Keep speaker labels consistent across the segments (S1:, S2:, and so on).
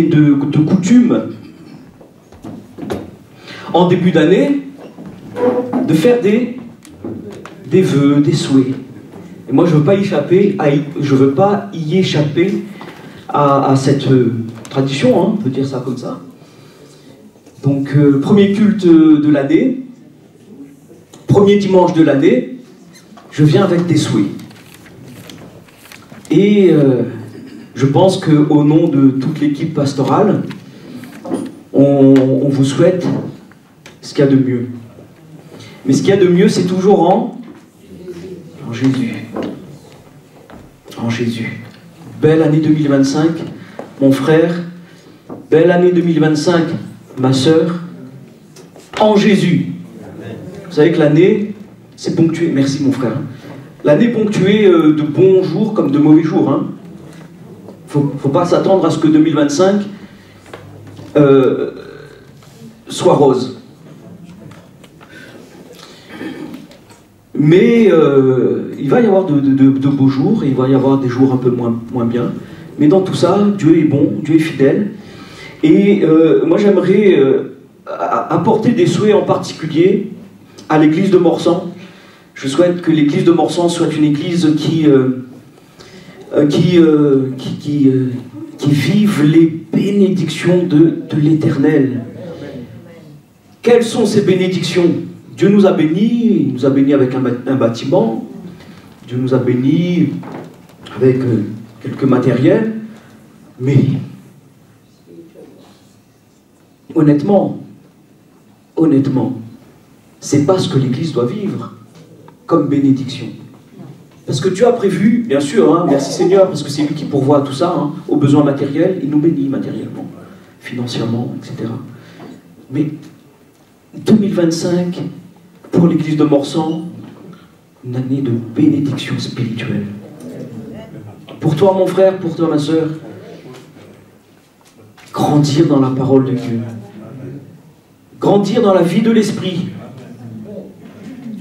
S1: de coutume, en début d'année, de faire des vœux, des souhaits. Et moi, je ne veux pas y échapper à cette tradition, hein, on peut dire ça comme ça. Donc, premier culte de l'année, premier dimanche de l'année, je viens avec des souhaits. Et je pense qu'au nom de toute l'équipe pastorale, on vous souhaite ce qu'il y a de mieux. Mais ce qu'il y a de mieux, c'est toujours en Jésus. En Jésus. Belle année 2025, mon frère. Belle année 2025, ma sœur. En Jésus. Vous savez que l'année, c'est ponctué. Merci mon frère. L'année ponctuée de bons jours comme de mauvais jours. Hein. Faut pas s'attendre à ce que 2025 soit rose. Mais il va y avoir de beaux jours, et il va y avoir des jours un peu moins bien. Mais dans tout ça, Dieu est bon, Dieu est fidèle. Et moi j'aimerais apporter des souhaits en particulier à l'église de Morsan. Je souhaite que l'église de Morsan soit une église qui vive les bénédictions de l'Éternel. Quelles sont ces bénédictions ? Dieu nous a bénis, il nous a bénis avec un bâtiment, Dieu nous a bénis avec quelques matériels, mais honnêtement, c'est pas ce que l'Église doit vivre comme bénédiction. Parce que Dieu a prévu, bien sûr, hein, merci Seigneur, parce que c'est lui qui pourvoit à tout ça, hein, aux besoins matériels, il nous bénit matériellement, financièrement, etc. Mais 2025, pour l'église de Morsan, une année de bénédiction spirituelle. Pour toi, mon frère, pour toi, ma soeur, grandir dans la parole de Dieu. Grandir dans la vie de l'esprit.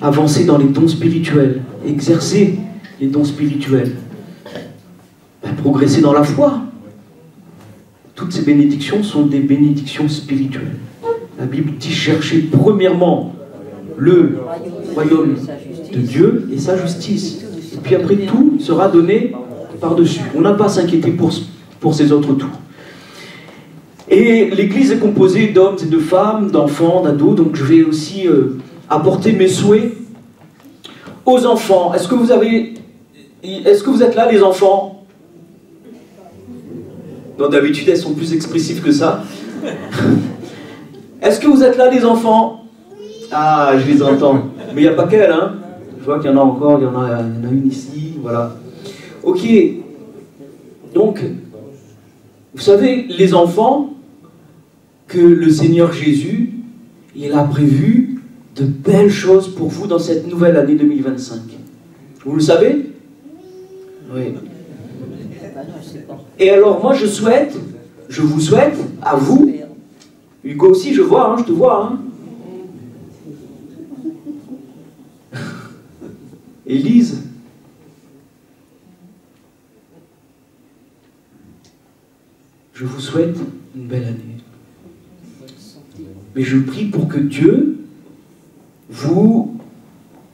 S1: Avancer dans les dons spirituels. Exercer les dons spirituels. Progresser dans la foi. Toutes ces bénédictions sont des bénédictions spirituelles. La Bible dit chercher premièrement le royaume de Dieu et sa justice. Et puis après, tout sera donné par-dessus. On n'a pas à s'inquiéter pour ces autres tours. Et l'Église est composée d'hommes et de femmes, d'enfants, d'ados. Donc je vais aussi apporter mes souhaits aux enfants. Est-ce que vous êtes là, les enfants? Non, d'habitude, elles sont plus expressives que ça. Est-ce que vous êtes là, les enfants? Ah, je les entends. Mais il n'y a pas qu'elle, hein. Je vois qu'il y en a encore, il y en a une ici, voilà. Ok. Donc, vous savez, les enfants, que le Seigneur Jésus, il a prévu de belles choses pour vous dans cette nouvelle année 2025. Vous le savez? Oui. Et alors, moi, je vous souhaite, à vous, Hugo aussi, je vois, hein, je te vois, hein. Élise, je vous souhaite une belle année. Mais je prie pour que Dieu vous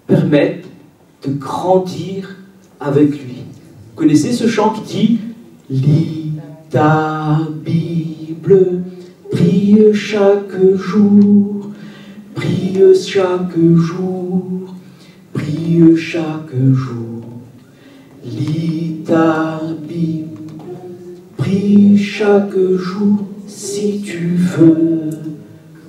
S1: permette de grandir avec lui. Vous connaissez ce chant qui dit « Lis ta Bible, prie chaque jour, prie chaque jour. Prie chaque jour, lis ta Bible, prie chaque jour si tu veux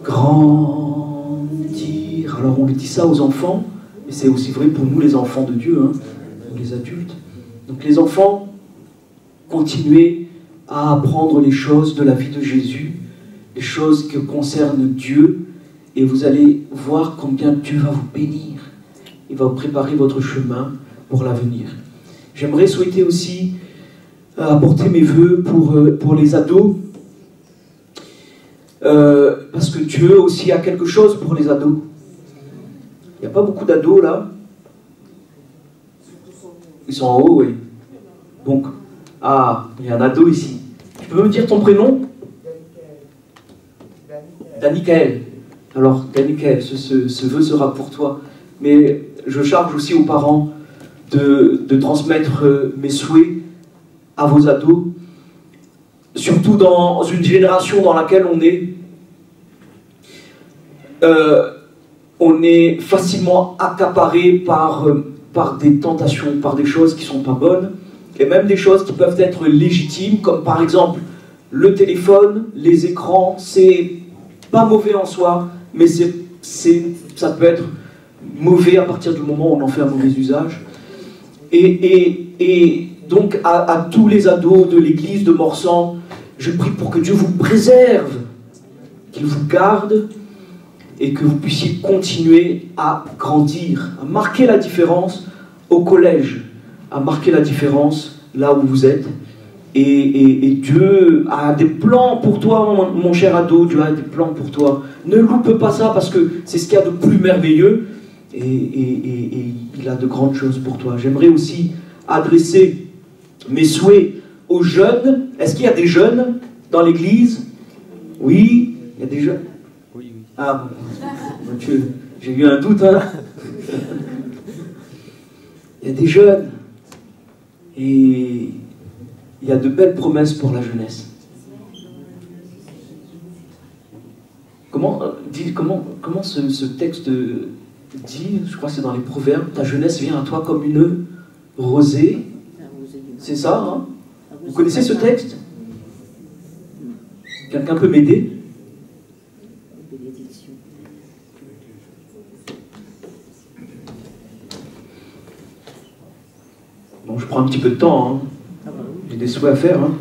S1: grandir. » Alors on lui dit ça aux enfants, mais c'est aussi vrai pour nous les enfants de Dieu, hein, les adultes. Donc les enfants, continuez à apprendre les choses de la vie de Jésus, les choses qui concernent Dieu, et vous allez voir combien Dieu va vous bénir. Il va préparer votre chemin pour l'avenir. J'aimerais souhaiter aussi apporter mes vœux pour les ados. Parce que Dieu aussi a quelque chose pour les ados. Il n'y a pas beaucoup d'ados là. Ils sont en haut, oui. Donc, ah, il y a un ado ici. Tu peux me dire ton prénom? Danicaël. Alors, Danicaël, ce vœu sera pour toi. Mais je charge aussi aux parents de transmettre mes souhaits à vos ados. Surtout dans une génération dans laquelle on est facilement accaparé par des tentations, par des choses qui ne sont pas bonnes, et même des choses qui peuvent être légitimes, comme par exemple le téléphone, les écrans. C'est pas mauvais en soi, mais ça peut être mauvais à partir du moment où on en fait un mauvais usage. Et donc à tous les ados de l'église de Morsan, je prie pour que Dieu vous préserve, qu'il vous garde, et que vous puissiez continuer à grandir, à marquer la différence au collège, à marquer la différence là où vous êtes. Et Dieu a des plans pour toi, mon cher ado, Dieu a des plans pour toi. Ne loupe pas ça, parce que c'est ce qu'il y a de plus merveilleux, et il a de grandes choses pour toi. J'aimerais aussi adresser mes souhaits aux jeunes. Est-ce qu'il y a des jeunes dans l'église? Oui, il y a des jeunes. Ah, Dieu, j'ai eu un doute, hein. Il y a des jeunes, et il y a de belles promesses pour la jeunesse. Comment ce texte dit, je crois que c'est dans les Proverbes, ta jeunesse vient à toi comme une rosée. C'est ça, hein? Vous connaissez ce texte? Quelqu'un peut m'aider? Bon, je prends un petit peu de temps, hein. J'ai des souhaits à faire, hein.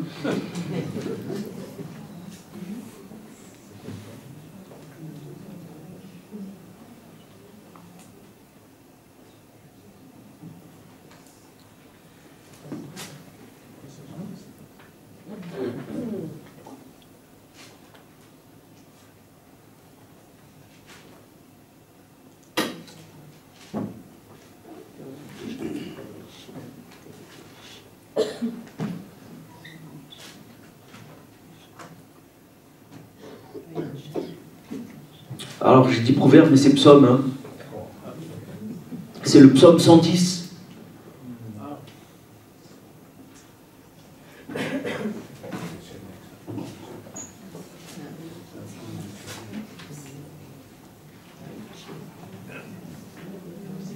S1: Alors j'ai dit proverbe, mais c'est psaume, hein. C'est le psaume 110.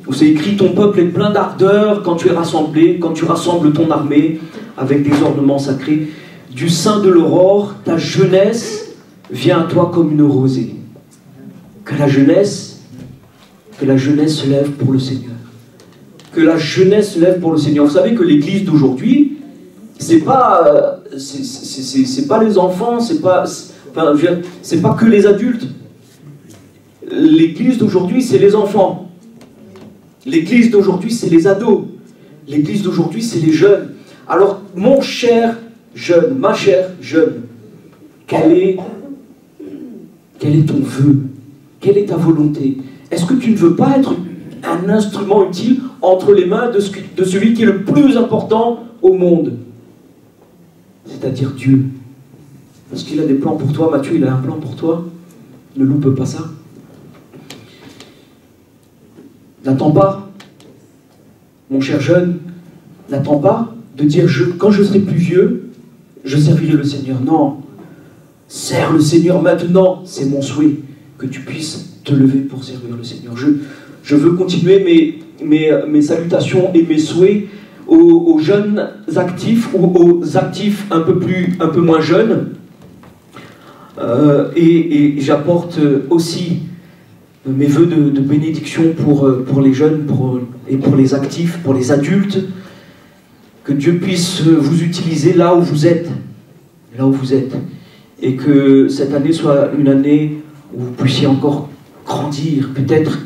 S1: Où c'est écrit: ton peuple est plein d'ardeur quand tu es rassemblé, quand tu rassembles ton armée avec des ornements sacrés. Du sein de l'aurore, ta jeunesse vient à toi comme une rosée. Que la jeunesse se lève pour le Seigneur. Que la jeunesse se lève pour le Seigneur. Vous savez que l'église d'aujourd'hui, c'est pas les enfants, c'est pas que les adultes. L'église d'aujourd'hui, c'est les enfants. L'église d'aujourd'hui, c'est les ados. L'église d'aujourd'hui, c'est les jeunes. Alors, mon cher jeune, ma chère jeune, quel est ton vœu? Quelle est ta volonté? Est-ce que tu ne veux pas être un instrument utile entre les mains de celui qui est le plus important au monde? C'est-à-dire Dieu. Parce qu'il a des plans pour toi. Matthieu, il a un plan pour toi. Ne loupe pas ça. N'attends pas, mon cher jeune, n'attends pas de dire quand je serai plus vieux, je servirai le Seigneur. Non, sers le Seigneur maintenant, c'est mon souhait, que tu puisses te lever pour servir le Seigneur. Je veux continuer mes salutations et mes souhaits aux jeunes actifs ou aux actifs un peu moins jeunes. Et j'apporte aussi mes vœux de bénédiction pour les jeunes et pour les actifs, pour les adultes. Que Dieu puisse vous utiliser là où vous êtes. Là où vous êtes. Et que cette année soit une année où vous puissiez encore grandir, peut-être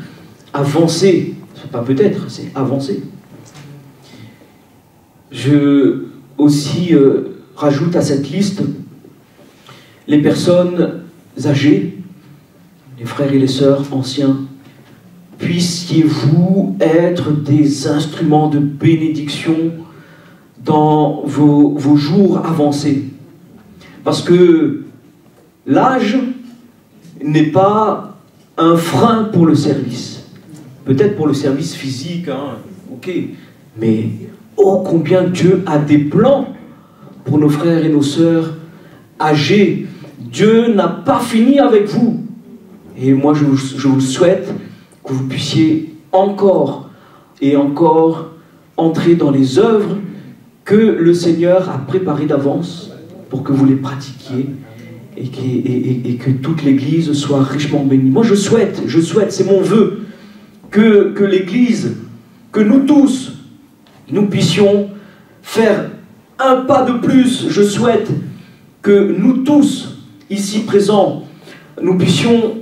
S1: avancer. C'est pas peut-être, c'est avancer. Je aussi rajoute à cette liste les personnes âgées, les frères et les sœurs anciens. Puissiez-vous être des instruments de bénédiction dans vos jours avancés. Parce que l'âge n'est pas un frein pour le service. Peut-être pour le service physique, hein, ok. Mais oh combien Dieu a des plans pour nos frères et nos sœurs âgés. Dieu n'a pas fini avec vous. Et moi je vous souhaite que vous puissiez encore et encore entrer dans les œuvres que le Seigneur a préparées d'avance pour que vous les pratiquiez et que toute l'Église soit richement bénie. Moi je souhaite, c'est mon vœu, que l'Église, que nous tous, nous puissions faire un pas de plus. Je souhaite que nous tous, ici présents, nous puissions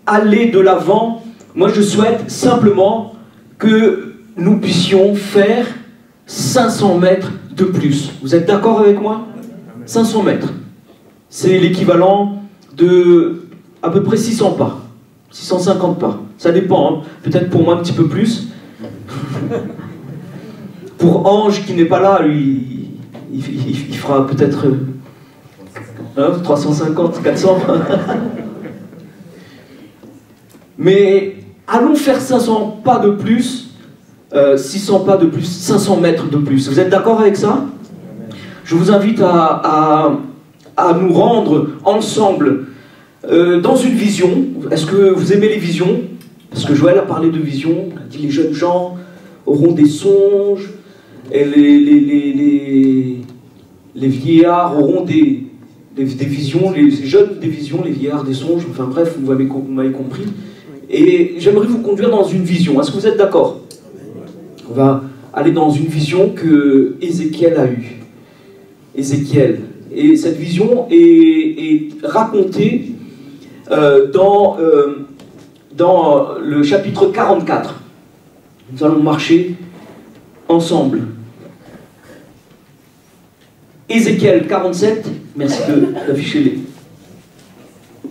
S1: aller de l'avant. Moi je souhaite simplement que nous puissions faire 500 mètres de plus. Vous êtes d'accord avec moi? 500 mètres. C'est l'équivalent de à peu près 600 pas. 650 pas. Ça dépend, hein. Peut-être pour moi un petit peu plus. Pour Ange qui n'est pas là, lui, il fera peut-être 350, 400. Mais allons faire 500 pas de plus, 600 pas de plus, 500 mètres de plus. Vous êtes d'accord avec ça? Je vous invite à nous rendre ensemble dans une vision. Est-ce que vous aimez les visions? Parce que Joël a parlé de visions. Il a dit les jeunes gens auront des songes et les vieillards auront des visions, les jeunes des visions, les vieillards des songes. Enfin bref, vous m'avez compris. Et j'aimerais vous conduire dans une vision. Est-ce que vous êtes d'accord? On va aller dans une vision que Ézéchiel a eue. Ézéchiel. Et cette vision est racontée dans le chapitre 44. Nous allons marcher ensemble. Ézéchiel 47, merci d'afficher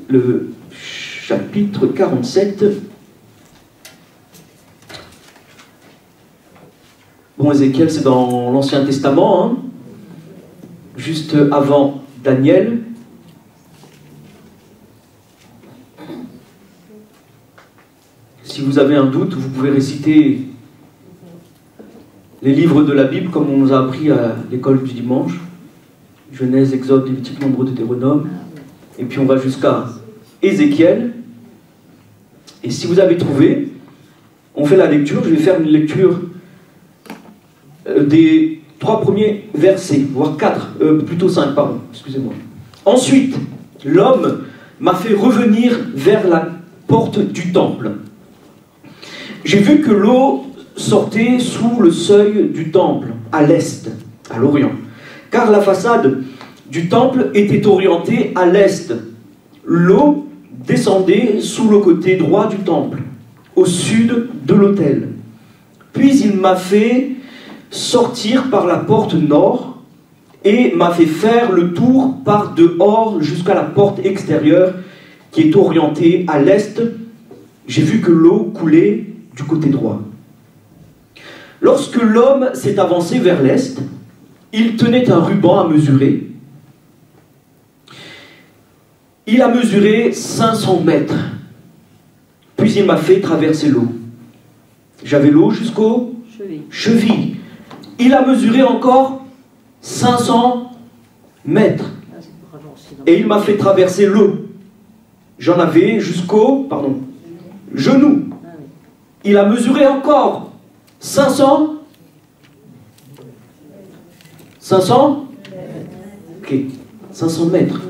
S1: le chapitre 47. Bon, Ézéchiel, c'est dans l'Ancien Testament, hein, juste avant Daniel. Si vous avez un doute, vous pouvez réciter les livres de la Bible comme on nous a appris à l'école du dimanche. Genèse, Exode, Lévitique, Nombre, Deutéronome. Et puis on va jusqu'à Ézéchiel. Et si vous avez trouvé, on fait la lecture. Je vais faire une lecture des 3 premiers versets, voire 4, plutôt 5, pardon, excusez-moi. Ensuite, l'homme m'a fait revenir vers la porte du temple. J'ai vu que l'eau sortait sous le seuil du temple, à l'est, à l'orient. Car la façade du temple était orientée à l'est. L'eau descendait sous le côté droit du temple, au sud de l'autel. Puis il m'a fait sortir par la porte nord et m'a fait faire le tour par dehors jusqu'à la porte extérieure qui est orientée à l'est. J'ai vu que l'eau coulait du côté droit. Lorsque l'homme s'est avancé vers l'est, il tenait un ruban à mesurer. Il a mesuré 500 mètres. Puis il m'a fait traverser l'eau. J'avais l'eau jusqu'aux chevilles. Il a mesuré encore 500 mètres. Et il m'a fait traverser l'eau. J'en avais jusqu'au genou. Il a mesuré encore 500. Ok, 500 mètres.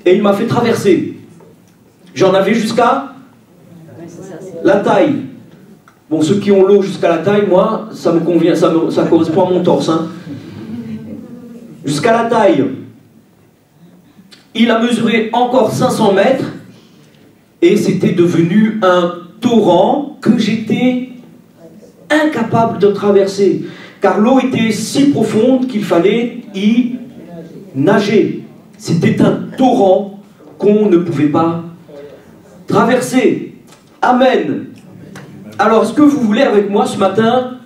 S1: Et il m'a fait traverser. J'en avais jusqu'à la taille. Bon, ceux qui ont l'eau jusqu'à la taille, moi, ça me convient, ça correspond à mon torse. Hein. Jusqu'à la taille. Il a mesuré encore 500 mètres et c'était devenu un torrent que j'étais incapable de traverser. Car l'eau était si profonde qu'il fallait y nager. C'était un torrent qu'on ne pouvait pas traverser. Amen. Alors, est-ce que vous voulez avec moi ce matin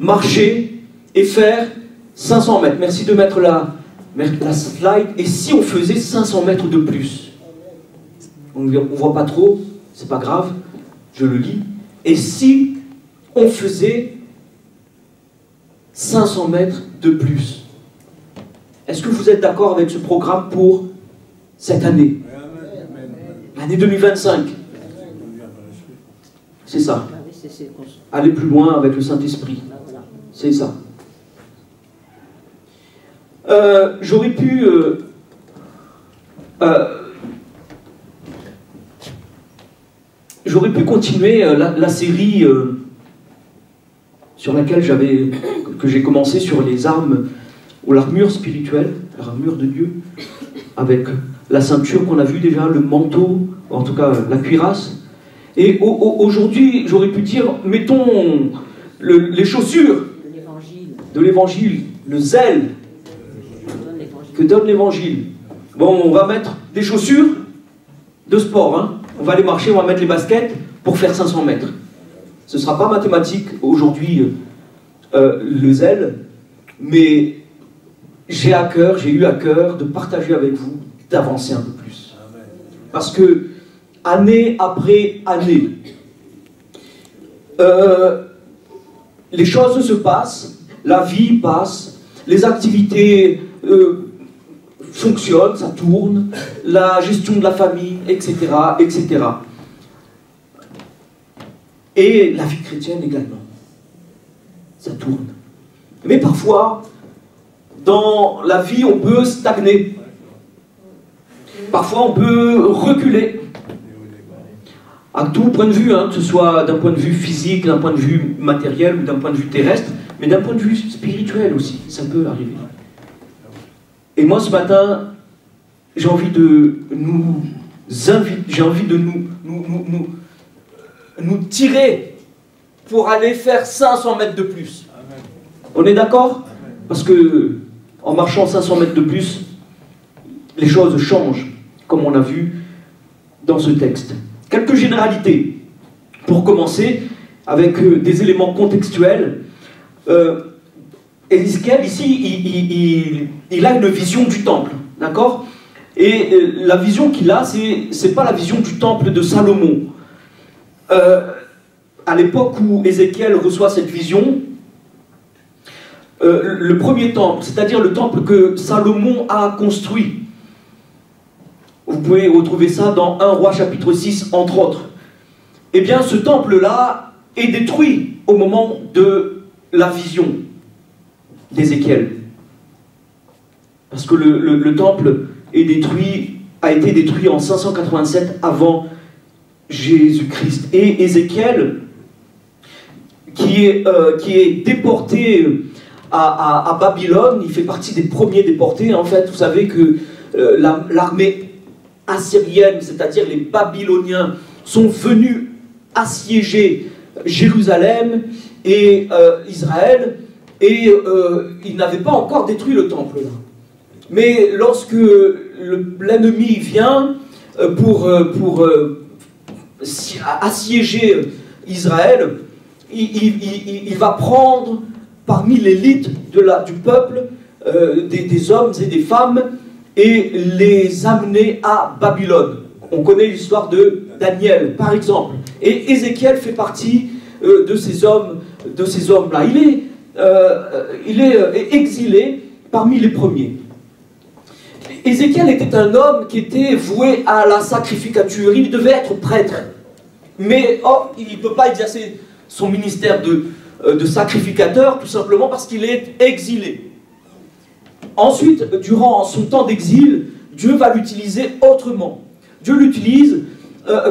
S1: marcher et faire 500 mètres? Merci de mettre la slide. Et si on faisait 500 mètres de plus? on ne voit pas trop, c'est pas grave, je le lis. Et si on faisait 500 mètres de plus? Est-ce que vous êtes d'accord avec ce programme pour cette année? L'année 2025. C'est ça. Aller plus loin avec le Saint-Esprit. C'est ça. J'aurais pu... J'aurais pu continuer la série sur laquelle j'ai commencé sur les armes ou l'armure spirituelle, l'armure de Dieu, avec la ceinture qu'on a vue déjà, le manteau, en tout cas la cuirasse. Et aujourd'hui, j'aurais pu dire, mettons les chaussures de l'évangile, le zèle que donne l'évangile. Bon, on va mettre des chaussures de sport, hein. On va aller marcher, on va mettre les baskets pour faire 500 mètres. Ce ne sera pas mathématique aujourd'hui, le zèle, mais j'ai eu à cœur de partager avec vous, d'avancer un peu plus. Parce que, année après année, les choses se passent, la vie passe, les activités fonctionnent, ça tourne, la gestion de la famille, etc., etc. Et la vie chrétienne également. Ça tourne. Mais parfois, dans la vie, on peut stagner. Parfois, on peut reculer. À tout point de vue, hein, que ce soit d'un point de vue physique, d'un point de vue matériel ou d'un point de vue terrestre, mais d'un point de vue spirituel aussi, ça peut arriver. Et moi, ce matin, j'ai envie de nous inviter, j'ai envie de nous tirer pour aller faire 500 mètres de plus. Amen. On est d'accord? Parce que en marchant 500 mètres de plus, les choses changent, comme on a vu dans ce texte. Quelques généralités, pour commencer, avec des éléments contextuels. Ézéchiel, ici, il a une vision du temple, d'accord? Et la vision qu'il a, c'est pas la vision du temple de Salomon. À l'époque où Ézéchiel reçoit cette vision, le premier temple, c'est-à-dire le temple que Salomon a construit, vous pouvez retrouver ça dans 1 Roi chapitre 6, entre autres. Eh bien, ce temple-là est détruit au moment de la vision d'Ézéchiel. Parce que le temple a été détruit en 587 avant Jésus-Christ. Et Ézéchiel, qui est déporté à Babylone, il fait partie des premiers déportés. En fait, vous savez que l'armée assyrienne, c'est-à-dire les Babyloniens, sont venus assiéger Jérusalem et Israël, et ils n'avaient pas encore détruit le temple là. Mais lorsque l'ennemi vient pour assiéger Israël, il va prendre parmi l'élite du peuple des hommes et des femmes et les amener à Babylone. On connaît l'histoire de Daniel, par exemple. Et Ézéchiel fait partie de ces hommes-là. Il est exilé parmi les premiers. Ézéchiel était un homme qui était voué à la sacrificature. Il devait être prêtre. Mais il ne peut pas exercer son ministère de sacrificateur, tout simplement parce qu'il est exilé. Ensuite, durant son temps d'exil, Dieu va l'utiliser autrement. Dieu l'utilise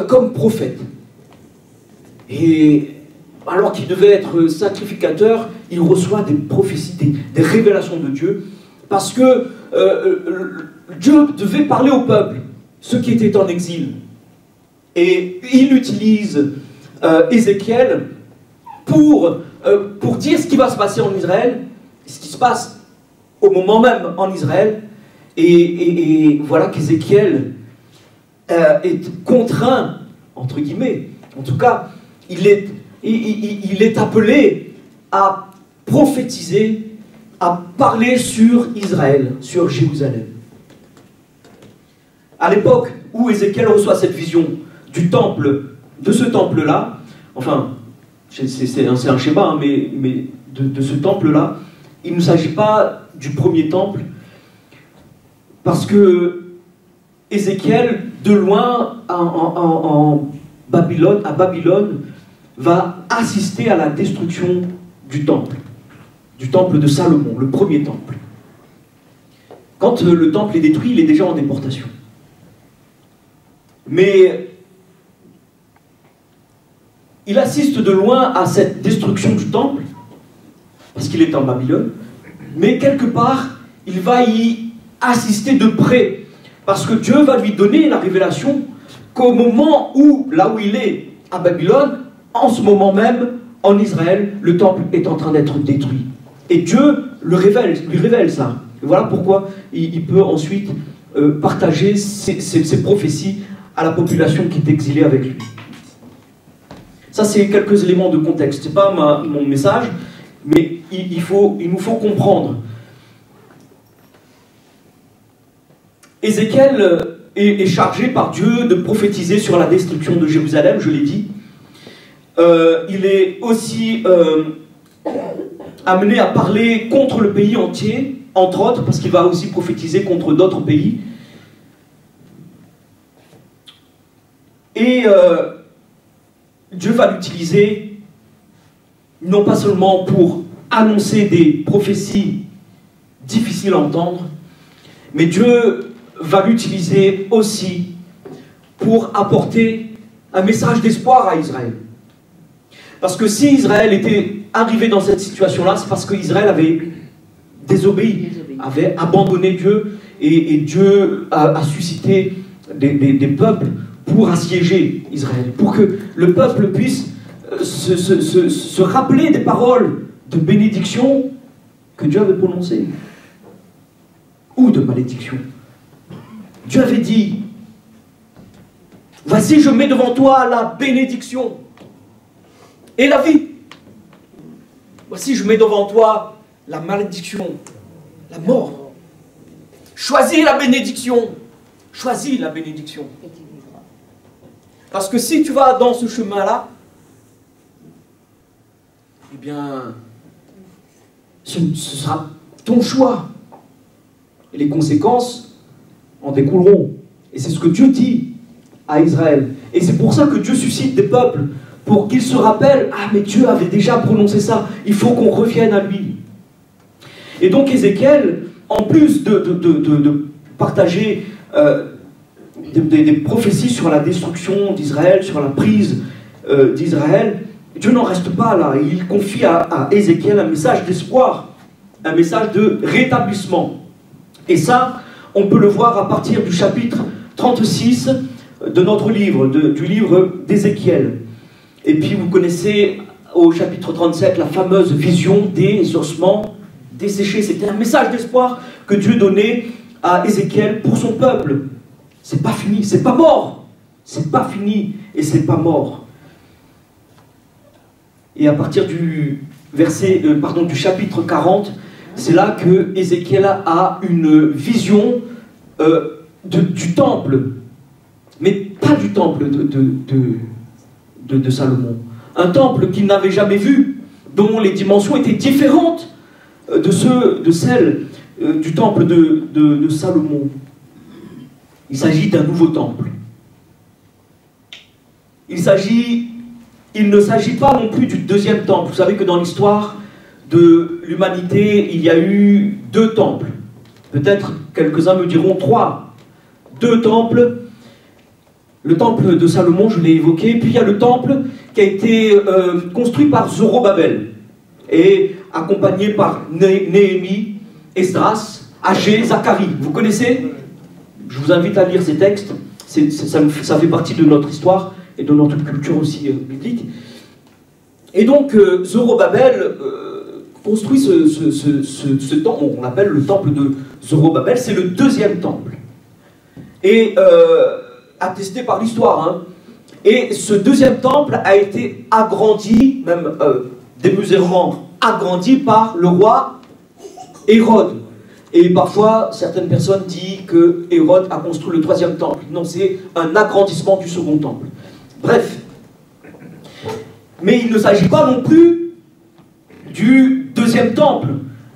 S1: comme prophète. Et alors qu'il devait être sacrificateur, il reçoit des prophéties, des révélations de Dieu, parce que Dieu devait parler au peuple, ceux qui étaient en exil. Et il utilise Ézéchiel pour dire ce qui va se passer en Israël, ce qui se passe au moment même en Israël. Et voilà qu'Ézéchiel est contraint, entre guillemets, en tout cas, il est appelé à prophétiser, à parler sur Israël, sur Jérusalem. à l'époque où Ézéchiel reçoit cette vision du temple, de ce temple-là, enfin, c'est un schéma, hein, mais de ce temple-là, il ne s'agit pas du premier temple, parce que Ézéchiel, de loin, à Babylone, va assister à la destruction du temple de Salomon, le premier temple. Quand le temple est détruit, il est déjà en déportation. Mais il assiste de loin à cette destruction du temple, parce qu'il est en Babylone, mais quelque part, il va y assister de près, parce que Dieu va lui donner la révélation qu'au moment où, là où il est, à Babylone, en ce moment même, en Israël, le temple est en train d'être détruit. Et Dieu lui révèle ça. Et voilà pourquoi il peut ensuite partager ces prophéties à la population qui est exilée avec lui. Ça, c'est quelques éléments de contexte. Ce n'est pas mon message, mais il nous faut comprendre. Ézéchiel est chargé par Dieu de prophétiser sur la destruction de Jérusalem, je l'ai dit. Il est aussi amené à parler contre le pays entier, entre autres, parce qu'il va aussi prophétiser contre d'autres pays. Et Dieu va l'utiliser non pas seulement pour annoncer des prophéties difficiles à entendre, mais Dieu va l'utiliser aussi pour apporter un message d'espoir à Israël. Parce que si Israël était arrivé dans cette situation-là, c'est parce qu'Israël avait désobéi, avait abandonné Dieu, et Dieu a suscité des peuples pour assiéger Israël, pour que le peuple puisse se rappeler des paroles de bénédiction que Dieu avait prononcées, ou de malédiction. Dieu avait dit, voici je mets devant toi la bénédiction et la vie. Voici je mets devant toi la malédiction, la mort. Choisis la bénédiction. Choisis la bénédiction. Parce que si tu vas dans ce chemin-là, eh bien, ce sera ton choix. Et les conséquences en découleront. Et c'est ce que Dieu dit à Israël. Et c'est pour ça que Dieu suscite des peuples, pour qu'ils se rappellent, ah mais Dieu avait déjà prononcé ça, il faut qu'on revienne à lui. Et donc Ézéchiel, en plus de partager des prophéties sur la destruction d'Israël, sur la prise d'Israël, Dieu n'en reste pas là. Il confie à Ézéchiel un message d'espoir, un message de rétablissement. Et ça, on peut le voir à partir du chapitre 36 de notre livre, du livre d'Ézéchiel. Et puis vous connaissez au chapitre 37 la fameuse vision des ossements desséchés. C'était un message d'espoir que Dieu donnait à Ézéchiel pour son peuple. C'est pas fini, c'est pas mort. C'est pas fini et c'est pas mort. Et à partir du chapitre 40, c'est là que Ézéchiel a une vision du temple, mais pas du temple de Salomon. Un temple qu'il n'avait jamais vu, dont les dimensions étaient différentes de celles du temple de Salomon. Il s'agit d'un nouveau temple. Il ne s'agit pas non plus du deuxième temple. Vous savez que dans l'histoire de l'humanité, il y a eu 2 temples. Peut-être quelques-uns me diront 3. 2 temples. Le temple de Salomon, je l'ai évoqué. Puis il y a le temple qui a été construit par Zorobabel et accompagné par Néhémie, Esdras, Agé, Zacharie. Vous connaissez? Je vous invite à lire ces textes. Ça fait partie de notre histoire et de notre culture aussi biblique. Et donc, Zorobabel construit ce temple, on l'appelle le temple de Zorobabel, c'est le 2e temple. Et attesté par l'histoire. Hein. Et ce 2e temple a été agrandi, même démesurément agrandi par le roi Hérode. Et parfois, certaines personnes disent que Hérode a construit le troisième temple. Non, c'est un agrandissement du second temple. Bref. Mais il ne s'agit pas non plus du deuxième temple,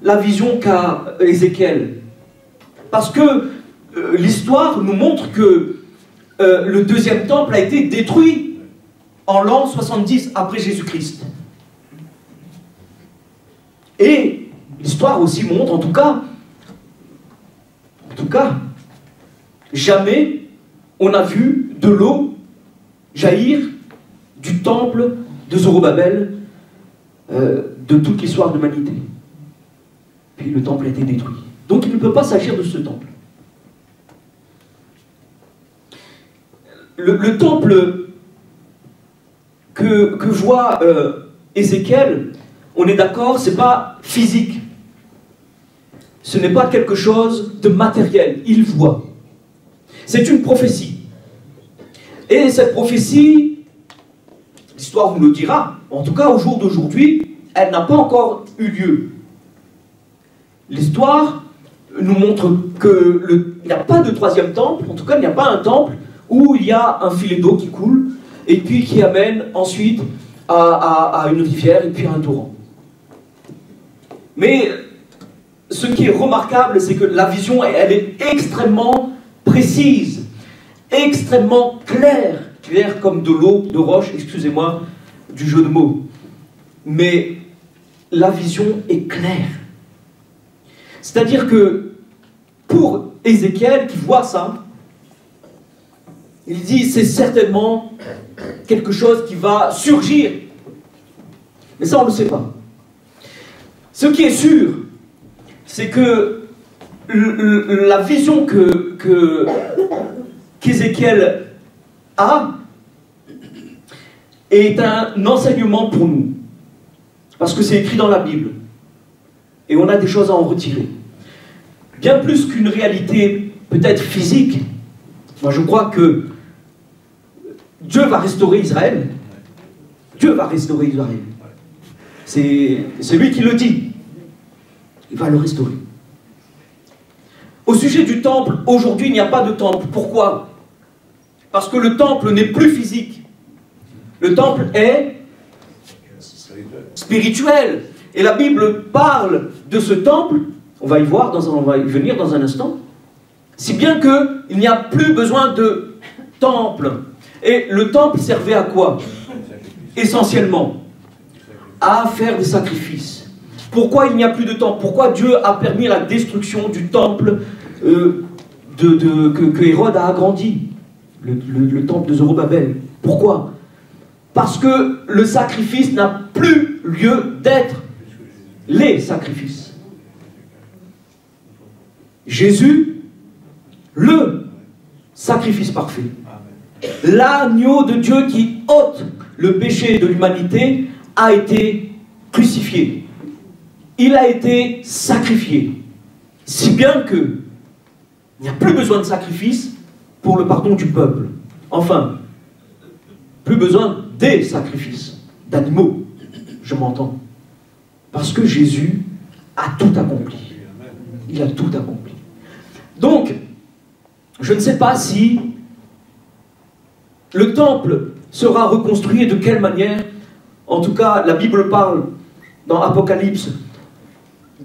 S1: la vision qu'a Ézéchiel. Parce que l'histoire nous montre que le deuxième temple a été détruit en l'an 70 après Jésus-Christ. Et l'histoire aussi montre, en tout cas, jamais on a vu de l'eau jaillir du temple de Zorobabel de toute l'histoire de l'humanité. Puis le temple a été détruit. Donc il ne peut pas s'agir de ce temple. Le temple que voit Ézéchiel, on est d'accord, ce n'est pas physique. Ce n'est pas quelque chose de matériel. Il voit. C'est une prophétie. Et cette prophétie, l'histoire nous le dira, en tout cas au jour d'aujourd'hui, elle n'a pas encore eu lieu. L'histoire nous montre qu'il n'y a pas de troisième temple, en tout cas il n'y a pas un temple où il y a un filet d'eau qui coule et puis qui amène ensuite à une rivière et puis à un torrent. Mais ce qui est remarquable, c'est que la vision, elle est extrêmement précise, extrêmement claire, claire comme de l'eau, de roche, excusez-moi du jeu de mots. Mais la vision est claire. C'est-à-dire que pour Ézéchiel qui voit ça, il dit c'est certainement quelque chose qui va surgir. Mais ça on ne le sait pas. Ce qui est sûr, c'est que la vision qu'Ézéchiel a est un enseignement pour nous. Parce que c'est écrit dans la Bible. Et on a des choses à en retirer. Bien plus qu'une réalité peut-être physique, moi je crois que Dieu va restaurer Israël. Dieu va restaurer Israël. C'est lui qui le dit. Il va le restaurer. Au sujet du temple, aujourd'hui il n'y a pas de temple. Pourquoi? Parce que le temple n'est plus physique. Le temple est spirituel. Et la Bible parle de ce temple, on va y venir dans un instant, si bien qu'il n'y a plus besoin de temple. Et le temple servait à quoi? Essentiellement, à faire des sacrifices. Pourquoi il n'y a plus de temple? Pourquoi Dieu a permis la destruction du temple que Hérode a agrandi, le temple de Zorobabel? Pourquoi? Parce que le sacrifice n'a plus lieu d'être. Les sacrifices. Jésus, le sacrifice parfait. L'agneau de Dieu qui ôte le péché de l'humanité a été crucifié. Il a été sacrifié. Si bien que il n'y a plus besoin de sacrifice pour le pardon du peuple. Enfin, plus besoin des sacrifices d'animaux, je m'entends. Parce que Jésus a tout accompli. Il a tout accompli. Donc, je ne sais pas si le temple sera reconstruit et de quelle manière. En tout cas, la Bible parle dans Apocalypse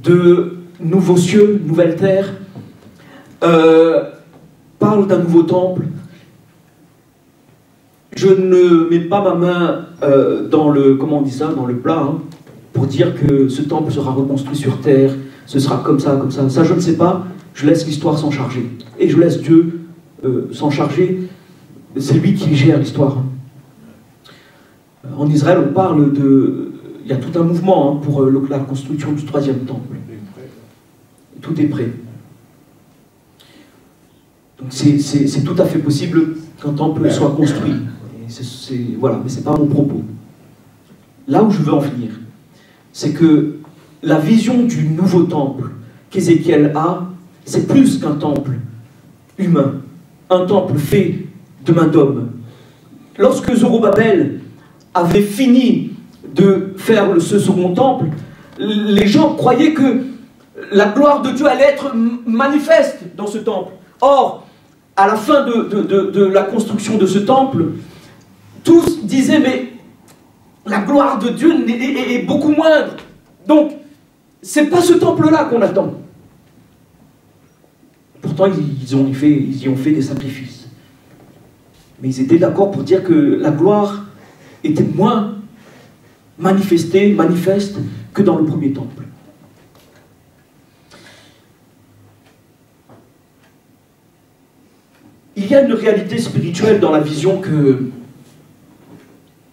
S1: de nouveaux cieux, nouvelle terre, parle d'un nouveau temple. Je ne mets pas ma main dans le, comment on dit ça, dans le plat, hein, pour dire que ce temple sera reconstruit sur terre, ce sera comme ça, comme ça. Ça, je ne sais pas, je laisse l'histoire s'en charger. Et je laisse Dieu s'en charger, c'est lui qui gère l'histoire. En Israël, on parle de... Il y a tout un mouvement hein, pour la construction du troisième temple. Tout est prêt. Donc c'est tout à fait possible qu'un temple soit construit. Voilà, mais ce n'est pas mon propos. Là où je veux en venir, c'est que la vision du nouveau temple qu'Ézéchiel a, c'est plus qu'un temple humain, un temple fait de main d'homme. Lorsque Zorobabel avait fini de faire ce second temple, les gens croyaient que la gloire de Dieu allait être manifeste dans ce temple. Or, à la fin de la construction de ce temple, tous disaient, mais la gloire de Dieu est beaucoup moindre. Donc, c'est pas ce temple-là qu'on attend. Pourtant, ils y ont fait des sacrifices. Mais ils étaient d'accord pour dire que la gloire était moins manifeste que dans le premier temple. Il y a une réalité spirituelle dans la vision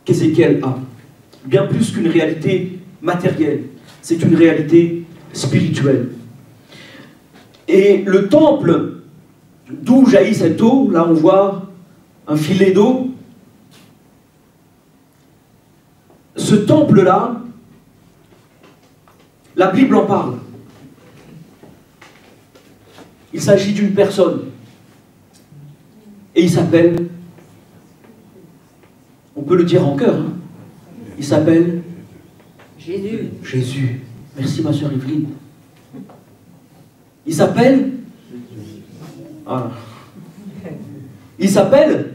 S1: qu'Ézéchiel a. Bien plus qu'une réalité matérielle. C'est une réalité spirituelle. Et le temple, d'où jaillit cette eau, là on voit un filet d'eau. Ce temple-là, la Bible en parle. Il s'agit d'une personne. Et il s'appelle, on peut le dire en chœur, hein, il s'appelle
S2: Jésus.
S1: Jésus. Merci ma soeur Evelyne. Il s'appelle Il s'appelle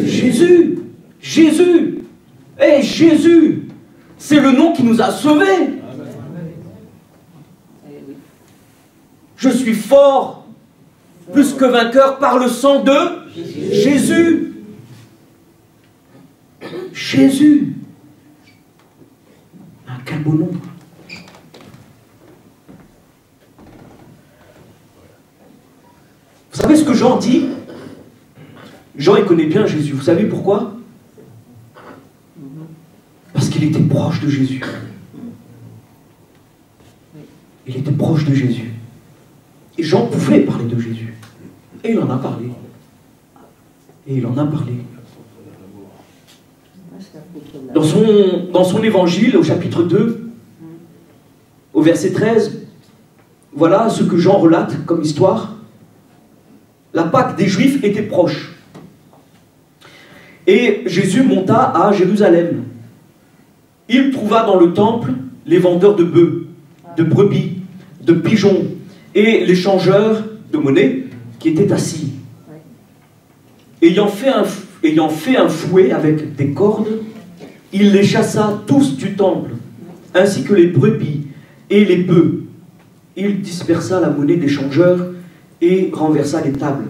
S1: Jésus. Jésus. Eh, Jésus, c'est le nom qui nous a sauvés. Je suis fort, plus que vainqueur par le sang de Jésus. Jésus. Quel beau nom. Vous savez ce que Jean dit? Jean, il connaît bien Jésus. Vous savez pourquoi? Parce qu'il était proche de Jésus. Il était proche de Jésus. Et Jean pouvait parler de Jésus. Et il en a parlé. Et il en a parlé. Dans son évangile, au chapitre 2, au verset 13, voilà ce que Jean relate comme histoire. La Pâque des Juifs était proche. Et Jésus monta à Jérusalem. Il trouva dans le temple les vendeurs de bœufs, de brebis, de pigeons et les changeurs de monnaie qui étaient assis. Ayant fait un fouet avec des cordes, il les chassa tous du temple, ainsi que les brebis et les bœufs. Il dispersa la monnaie des changeurs et renversa les tables.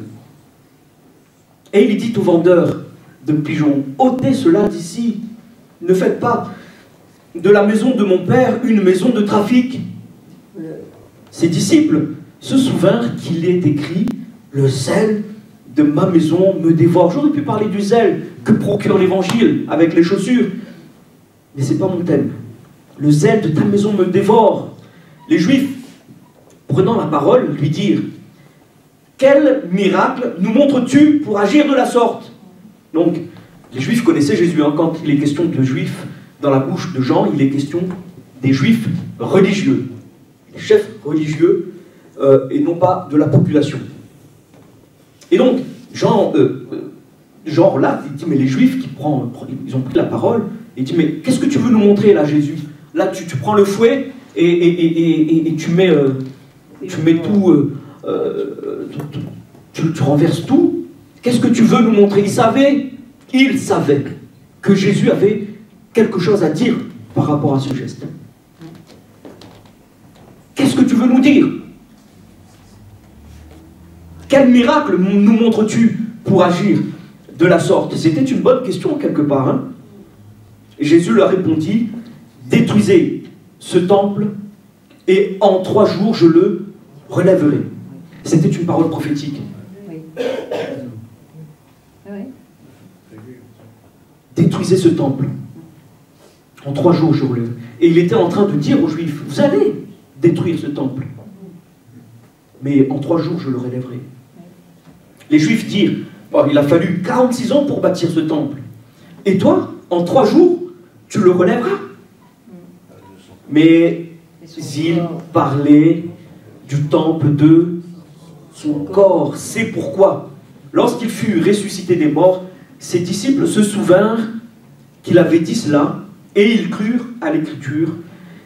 S1: Et il dit aux vendeurs de pigeons, ôtez cela d'ici, ne faites pas de la maison de mon père une maison de trafic. Ses disciples se souvinrent qu'il est écrit, le zèle de ma maison me dévore. J'aurais pu parler du zèle que procure l'évangile avec les chaussures, mais ce n'est pas mon thème. Le zèle de ta maison me dévore. Les Juifs, prenant la parole, lui dirent, quel miracle nous montres-tu pour agir de la sorte? Donc, les Juifs connaissaient Jésus. Hein. Quand il est question de Juifs, dans la bouche de Jean, il est question des Juifs religieux. Les chefs religieux, et non pas de la population. Et donc, Jean relate, il dit, mais les Juifs, ils ont pris la parole, et il dit, mais qu'est-ce que tu veux nous montrer là, Jésus? Là, tu prends le fouet, et tu mets tout... tu renverses tout. Qu'est-ce que tu veux nous montrer? Il savait que Jésus avait quelque chose à dire par rapport à ce geste. Qu'est-ce que tu veux nous dire? Quel miracle nous montres-tu pour agir de la sorte? C'était une bonne question quelque part. Hein? Et Jésus leur répondit, détruisez ce temple et en 3 jours je le relèverai. C'était une parole prophétique.
S2: Oui. Oui.
S1: Détruisez ce temple. En 3 jours, je relève. Et il était en train de dire aux Juifs, vous allez détruire ce temple. Mais en 3 jours, je le relèverai. Les Juifs dirent, oh, il a fallu 46 ans pour bâtir ce temple. Et toi, en 3 jours, tu le relèveras. Mais il parlait du temple de son corps. C'est pourquoi, lorsqu'il fut ressuscité des morts, ses disciples se souvinrent qu'il avait dit cela, et ils crurent à l'écriture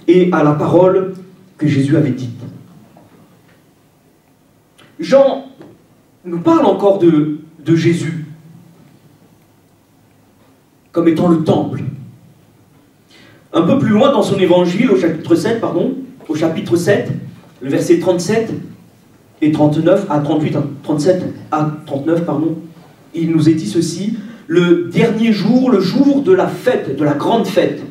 S1: et à la parole que Jésus avait dite. Jean nous parle encore de Jésus comme étant le temple. Un peu plus loin dans son évangile, au chapitre 7, le verset 37 et 39 à 38, 37 à 39, il nous est dit ceci: le dernier jour, le jour de la fête, de la grande fête,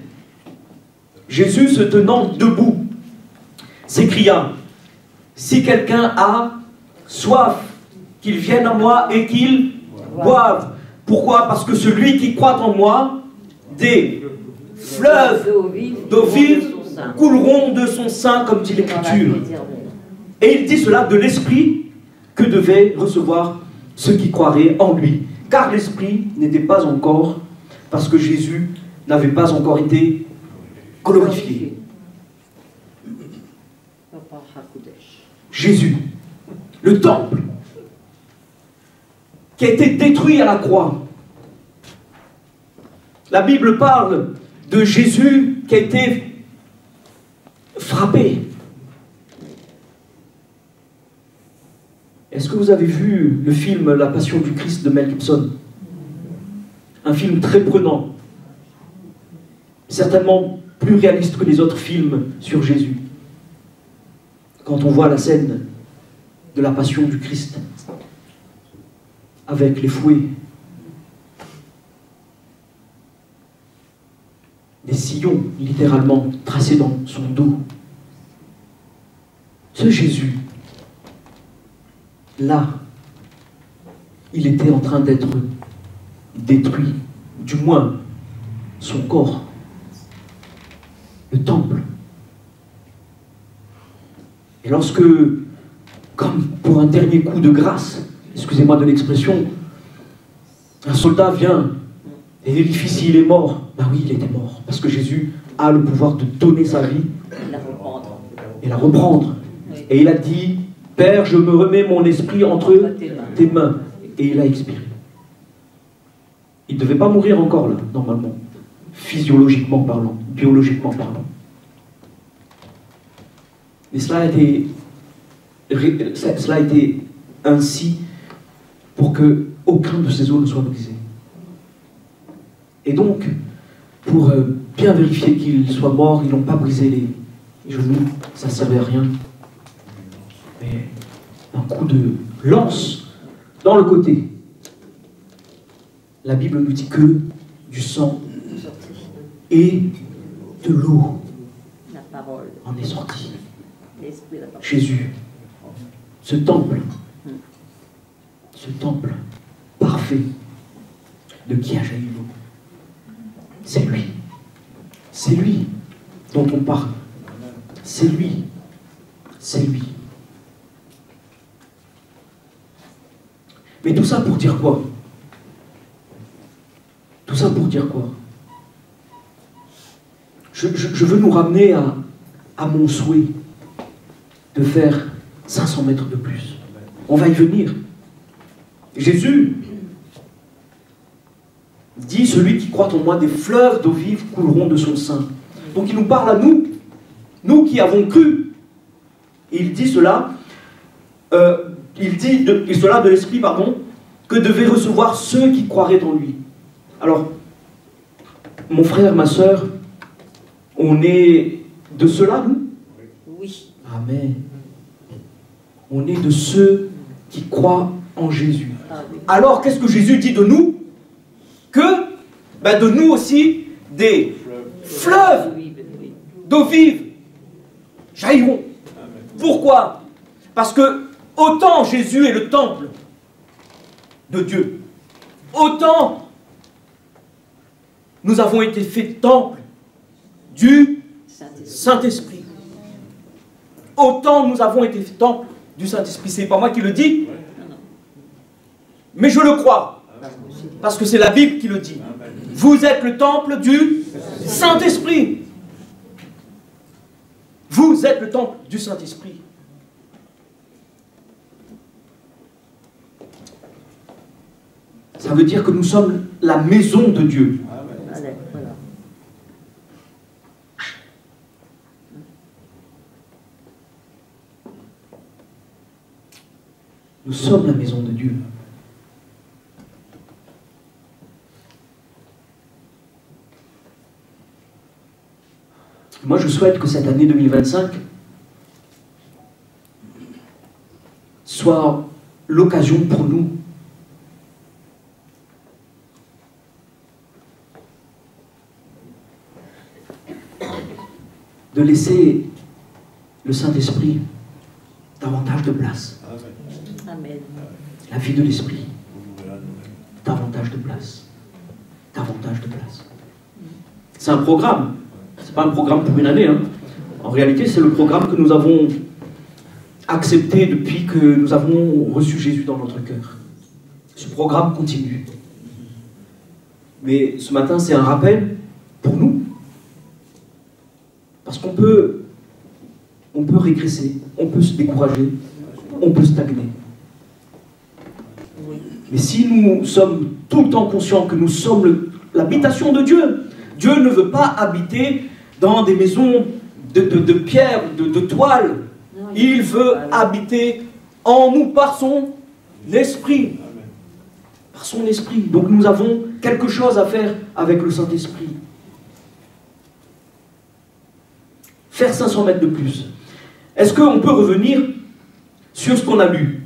S1: Jésus, se tenant debout, s'écria: si quelqu'un a soif, qu'il vienne à moi et qu'il boive. Pourquoi? Parce que celui qui croit en moi, des fleuves d'eau vive couleront de son sein, comme dit l'Écriture. Et il dit cela de l'Esprit que devaient recevoir ceux qui croiraient en lui. Car l'Esprit n'était pas encore, parce que Jésus n'avait pas encore été glorifié. Jésus, le temple, qui a été détruit à la croix. La Bible parle de Jésus qui a été frappé. Est-ce que vous avez vu le film La Passion du Christ de Mel Gibson? Un film très prenant, certainement plus réaliste que les autres films sur Jésus. Quand on voit la scène de la Passion du Christ, avec les fouets, des sillons littéralement tracés dans son dos. Ce Jésus, là, il était en train d'être détruit, du moins son corps, le temple. Et lorsque, comme pour un dernier coup de grâce, excusez-moi de l'expression, un soldat vient et vérifie s'il est mort. Ben oui, il était mort, parce que Jésus a le pouvoir de donner sa vie et la reprendre. Et il a dit: Père, je me remets mon esprit entre tes mains. Et il a expiré. Il ne devait pas mourir encore là, normalement, physiologiquement parlant, biologiquement parlant. Mais cela a été ainsi pour que aucun de ces os ne soit brisé. Et donc, pour bien vérifier qu'il soit mort, ils n'ont pas brisé les genoux, ça ne servait à rien. Mais un coup de lance dans le côté. La Bible nous dit que du sang et de l'eau en est sorti. Jésus, ce temple parfait, de qui a jailli l'eau. C'est lui dont on parle. C'est lui. Mais tout ça pour dire quoi? Tout ça pour dire quoi? Je veux nous ramener à mon souhait de faire 500 mètres de plus. On va y venir. Jésus dit: celui qui croit en moi, des fleuves d'eau vive couleront de son sein. Donc il nous parle à nous qui avons cru. Et il dit cela, cela de l'Esprit, que devaient recevoir ceux qui croiraient en lui. Alors, mon frère, ma sœur, on est de ceux-là, nous?
S2: Oui.
S1: Amen. On est de ceux qui croient en Jésus. Alors, qu'est-ce que Jésus dit de nous? Que de nous aussi, des fleuves d'eau vive jailliront. Pourquoi? Parce que autant Jésus est le temple de Dieu, autant nous avons été faits temple du Saint-Esprit. Autant nous avons été faits temple du Saint-Esprit. C'est pas moi qui le dis, mais je le crois, parce que c'est la Bible qui le dit. Vous êtes le temple du Saint-Esprit. Vous êtes le temple du Saint-Esprit. Ça veut dire que nous sommes la maison de Dieu. Nous sommes la maison de Dieu. Moi, je souhaite que cette année 2025 soit l'occasion pour nous de laisser le Saint-Esprit davantage de place.
S2: Amen.
S1: La vie de l'Esprit, davantage de place. Davantage de place. C'est un programme. C'est pas un programme pour une année. Hein. En réalité, c'est le programme que nous avons accepté depuis que nous avons reçu Jésus dans notre cœur. Ce programme continue. Mais ce matin, c'est un rappel pour nous. Parce qu'on peut régresser, on peut se décourager, on peut stagner. Mais si nous sommes tout le temps conscients que nous sommes l'habitation de Dieu, Dieu ne veut pas habiter dans des maisons de pierre, de toile. Il veut habiter en nous par son esprit. Par son esprit. Donc nous avons quelque chose à faire avec le Saint-Esprit. Faire 500 mètres de plus. Est-ce qu'on peut revenir sur ce qu'on a lu?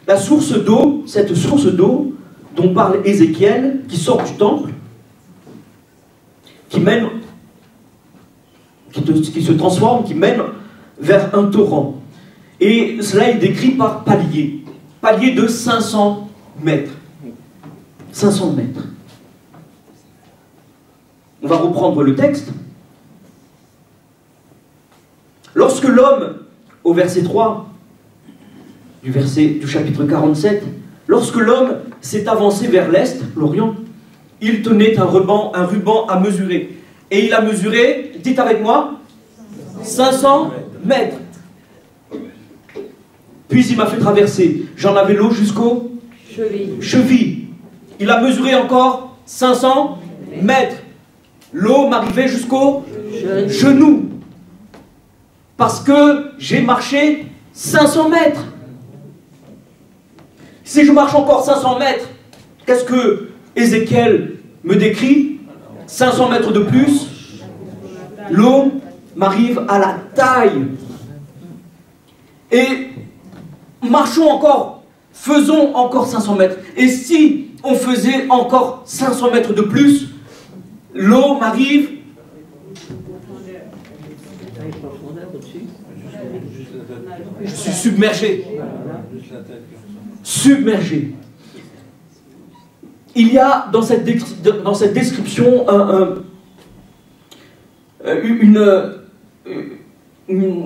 S1: La source d'eau, cette source d'eau dont parle Ézéchiel, qui sort du temple, qui mène, qui se transforme, qui mène vers un torrent. Et cela est décrit par palier. Palier de 500 mètres. 500 mètres. On va reprendre le texte. Lorsque l'homme, au verset 3 du chapitre 47, lorsque l'homme s'est avancé vers l'est, l'Orient, il tenait un ruban à mesurer. Et il a mesuré, dites avec moi, 500 mètres. Puis il m'a fait traverser. J'en avais l'eau jusqu'aux chevilles. Il a mesuré encore 500 mètres. L'eau m'arrivait jusqu'aux genoux. Parce que j'ai marché 500 mètres. Si je marche encore 500 mètres, qu'est-ce que Ézéchiel me décrit? 500 mètres de plus, l'eau m'arrive à la taille. Et marchons encore, faisons encore 500 mètres. Et si on faisait encore 500 mètres de plus, l'eau m'arrive je suis submergé. Submergé. Il y a dans cette description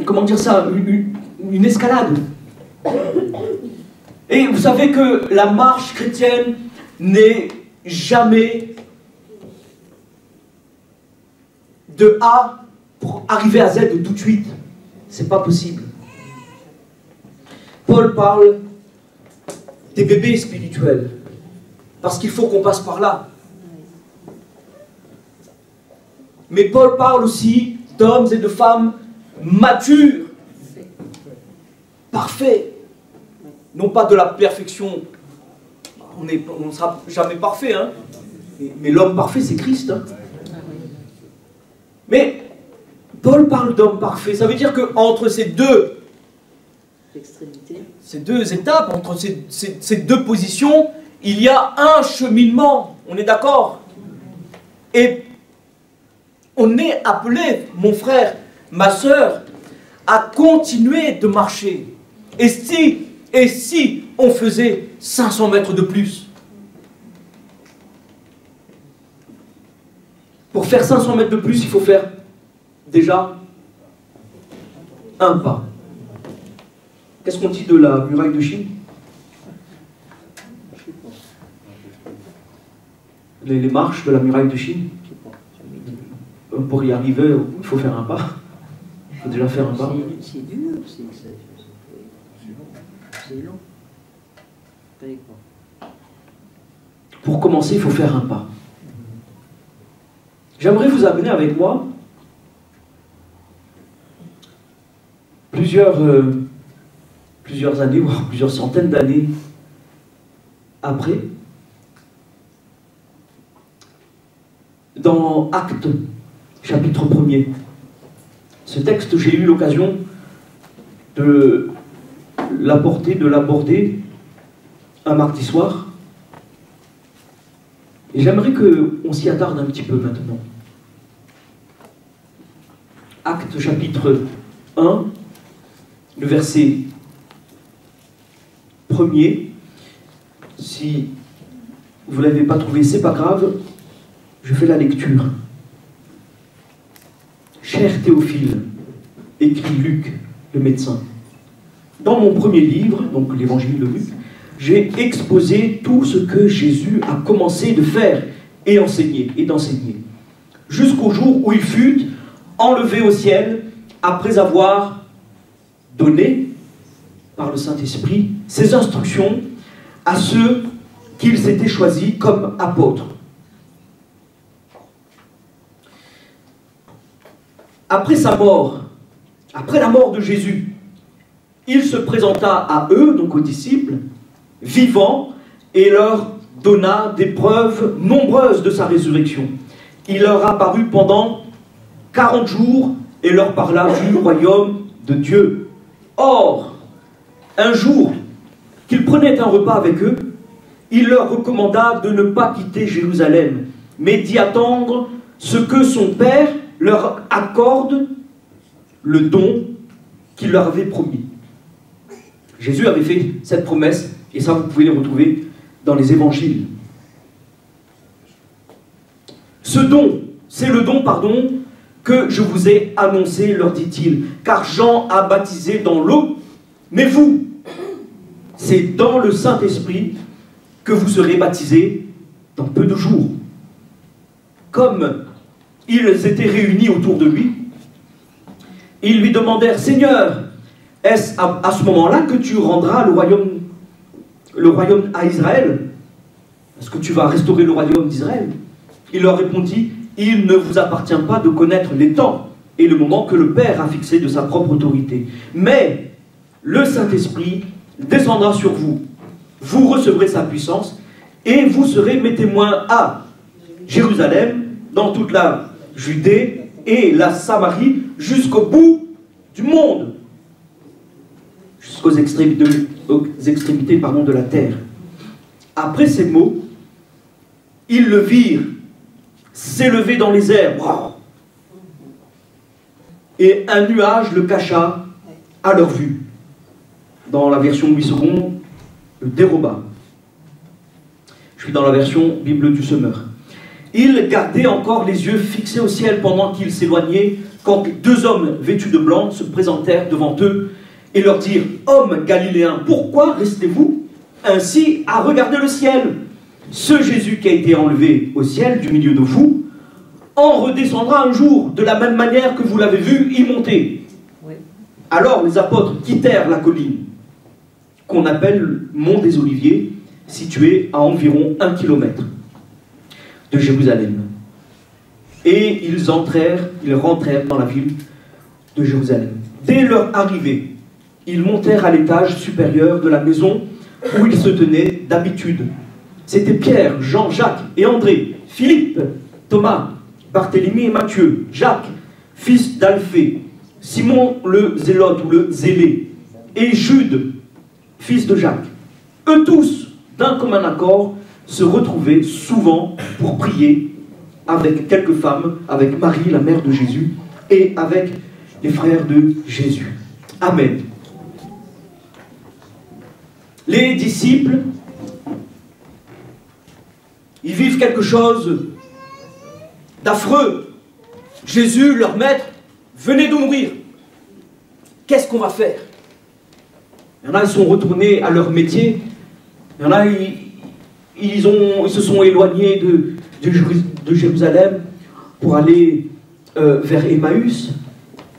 S1: comment dire ça, une escalade. Et vous savez que la marche chrétienne n'est jamais de A pour arriver à Z tout de suite. C'est pas possible. Paul parle des bébés spirituels. Parce qu'il faut qu'on passe par là. Mais Paul parle aussi d'hommes et de femmes matures, parfaits. Non pas de la perfection. On ne sera jamais parfait. Hein. Mais l'homme parfait, c'est Christ. Hein. Mais Paul parle d'homme parfait. Ça veut dire qu'entre ces deux étapes, entre ces deux positions, il y a un cheminement. On est d'accord? Et on est appelé, mon frère, ma sœur, à continuer de marcher. Et si on faisait 500 mètres de plus? Pour faire 500 mètres de plus, il faut faire déjà un pas. Qu'est-ce qu'on dit de la muraille de Chine? Les marches de la muraille de Chine? Pour y arriver, il faut faire un pas. Il faut déjà faire un pas.
S2: C'est dur, c'est long.
S1: Pour commencer, il faut faire un pas. J'aimerais vous amener avec moi plusieurs plusieurs années, voire plusieurs centaines d'années après, dans Actes, chapitre 1er. Ce texte, j'ai eu l'occasion de l'aborder un mardi soir. Et j'aimerais qu'on s'y attarde un petit peu maintenant. Actes, chapitre 1, le verset 1er. Si vous ne l'avez pas trouvé, c'est pas grave, je fais la lecture. Cher Théophile, écrit Luc, le médecin, dans mon premier livre, donc l'évangile de Luc, j'ai exposé tout ce que Jésus a commencé de faire et d'enseigner, jusqu'au jour où il fut enlevé au ciel, après avoir donné, par le Saint-Esprit, ses instructions à ceux qu'il s'était choisis comme apôtres. Après sa mort, après la mort de Jésus, il se présenta à eux, donc aux disciples, vivant, et leur donna des preuves nombreuses de sa résurrection. Il leur apparut pendant 40 jours et leur parla du royaume de Dieu. Or, un jour qu'il prenait un repas avec eux, il leur recommanda de ne pas quitter Jérusalem, mais d'y attendre ce que son Père leur accorde, le don qu'il leur avait promis. Jésus avait fait cette promesse, et ça vous pouvez les retrouver dans les évangiles. Ce don, c'est le don, que je vous ai annoncé, leur dit-il, car Jean a baptisé dans l'eau, mais vous, c'est dans le Saint-Esprit que vous serez baptisés dans peu de jours. Comme ils étaient réunis autour de lui, ils lui demandèrent, Seigneur, est-ce à ce moment-là que tu rendras le royaume à Israël? Est-ce que tu vas restaurer le royaume d'Israël? Il leur répondit, il ne vous appartient pas de connaître les temps et le moment que le Père a fixé de sa propre autorité. Mais le Saint-Esprit descendra sur vous. Vous recevrez sa puissance et vous serez mes témoins à Jérusalem, dans toute la Judée et la Samarie, jusqu'au bout du monde, jusqu'aux extrémités de la terre. Après ces mots, ils le virent s'élever dans les airs. Wow. Et un nuage le cacha à leur vue. Dans la version 8 secondes, le déroba. Je suis dans la version Bible du Semeur. Ils gardaient encore les yeux fixés au ciel pendant qu'ils s'éloignaient, quand deux hommes vêtus de blanc se présentèrent devant eux et leur dirent, « Hommes galiléens, pourquoi restez-vous ainsi à regarder le ciel? Ce Jésus qui a été enlevé au ciel du milieu de vous, en redescendra un jour, de la même manière que vous l'avez vu y monter. » Oui. Alors les apôtres quittèrent la colline, qu'on appelle Mont des Oliviers, situé à environ 1 kilomètre de Jérusalem. Et ils rentrèrent dans la ville de Jérusalem. Dès leur arrivée, ils montèrent à l'étage supérieur de la maison où ils se tenaient d'habitude. C'était Pierre, Jean, Jacques et André, Philippe, Thomas, Barthélemy et Matthieu, Jacques, fils d'Alphée, Simon le Zélote ou le Zélé, et Jude, fils de Jacques. Eux tous, d'un commun accord, se retrouvaient souvent pour prier avec quelques femmes, avec Marie, la mère de Jésus, et avec les frères de Jésus. Amen. Les disciples, ils vivent quelque chose d'affreux. Jésus, leur maître, venait de mourir. Qu'est-ce qu'on va faire? Il y en a, ils sont retournés à leur métier. Il y en a, ils se sont éloignés de Jérusalem pour aller vers Emmaüs.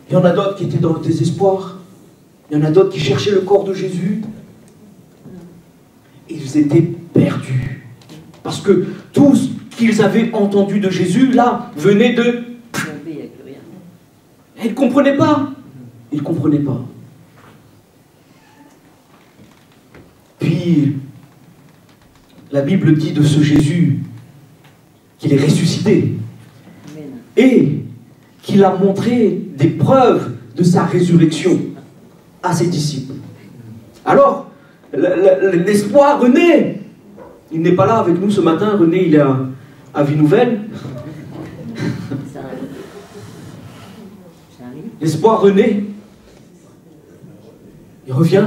S1: Il y en a d'autres qui étaient dans le désespoir. Il y en a d'autres qui cherchaient le corps de Jésus. Ils étaient perdus. Parce que tout ce qu'ils avaient entendu de Jésus, là, venait de... Ils ne comprenaient pas. Ils ne comprenaient pas. Puis, la Bible dit de ce Jésus qu'il est ressuscité et qu'il a montré des preuves de sa résurrection à ses disciples. Alors, l'espoir renaît. Il n'est pas là avec nous ce matin. René, il est à Vie Nouvelle. L'espoir renaît. Il revient.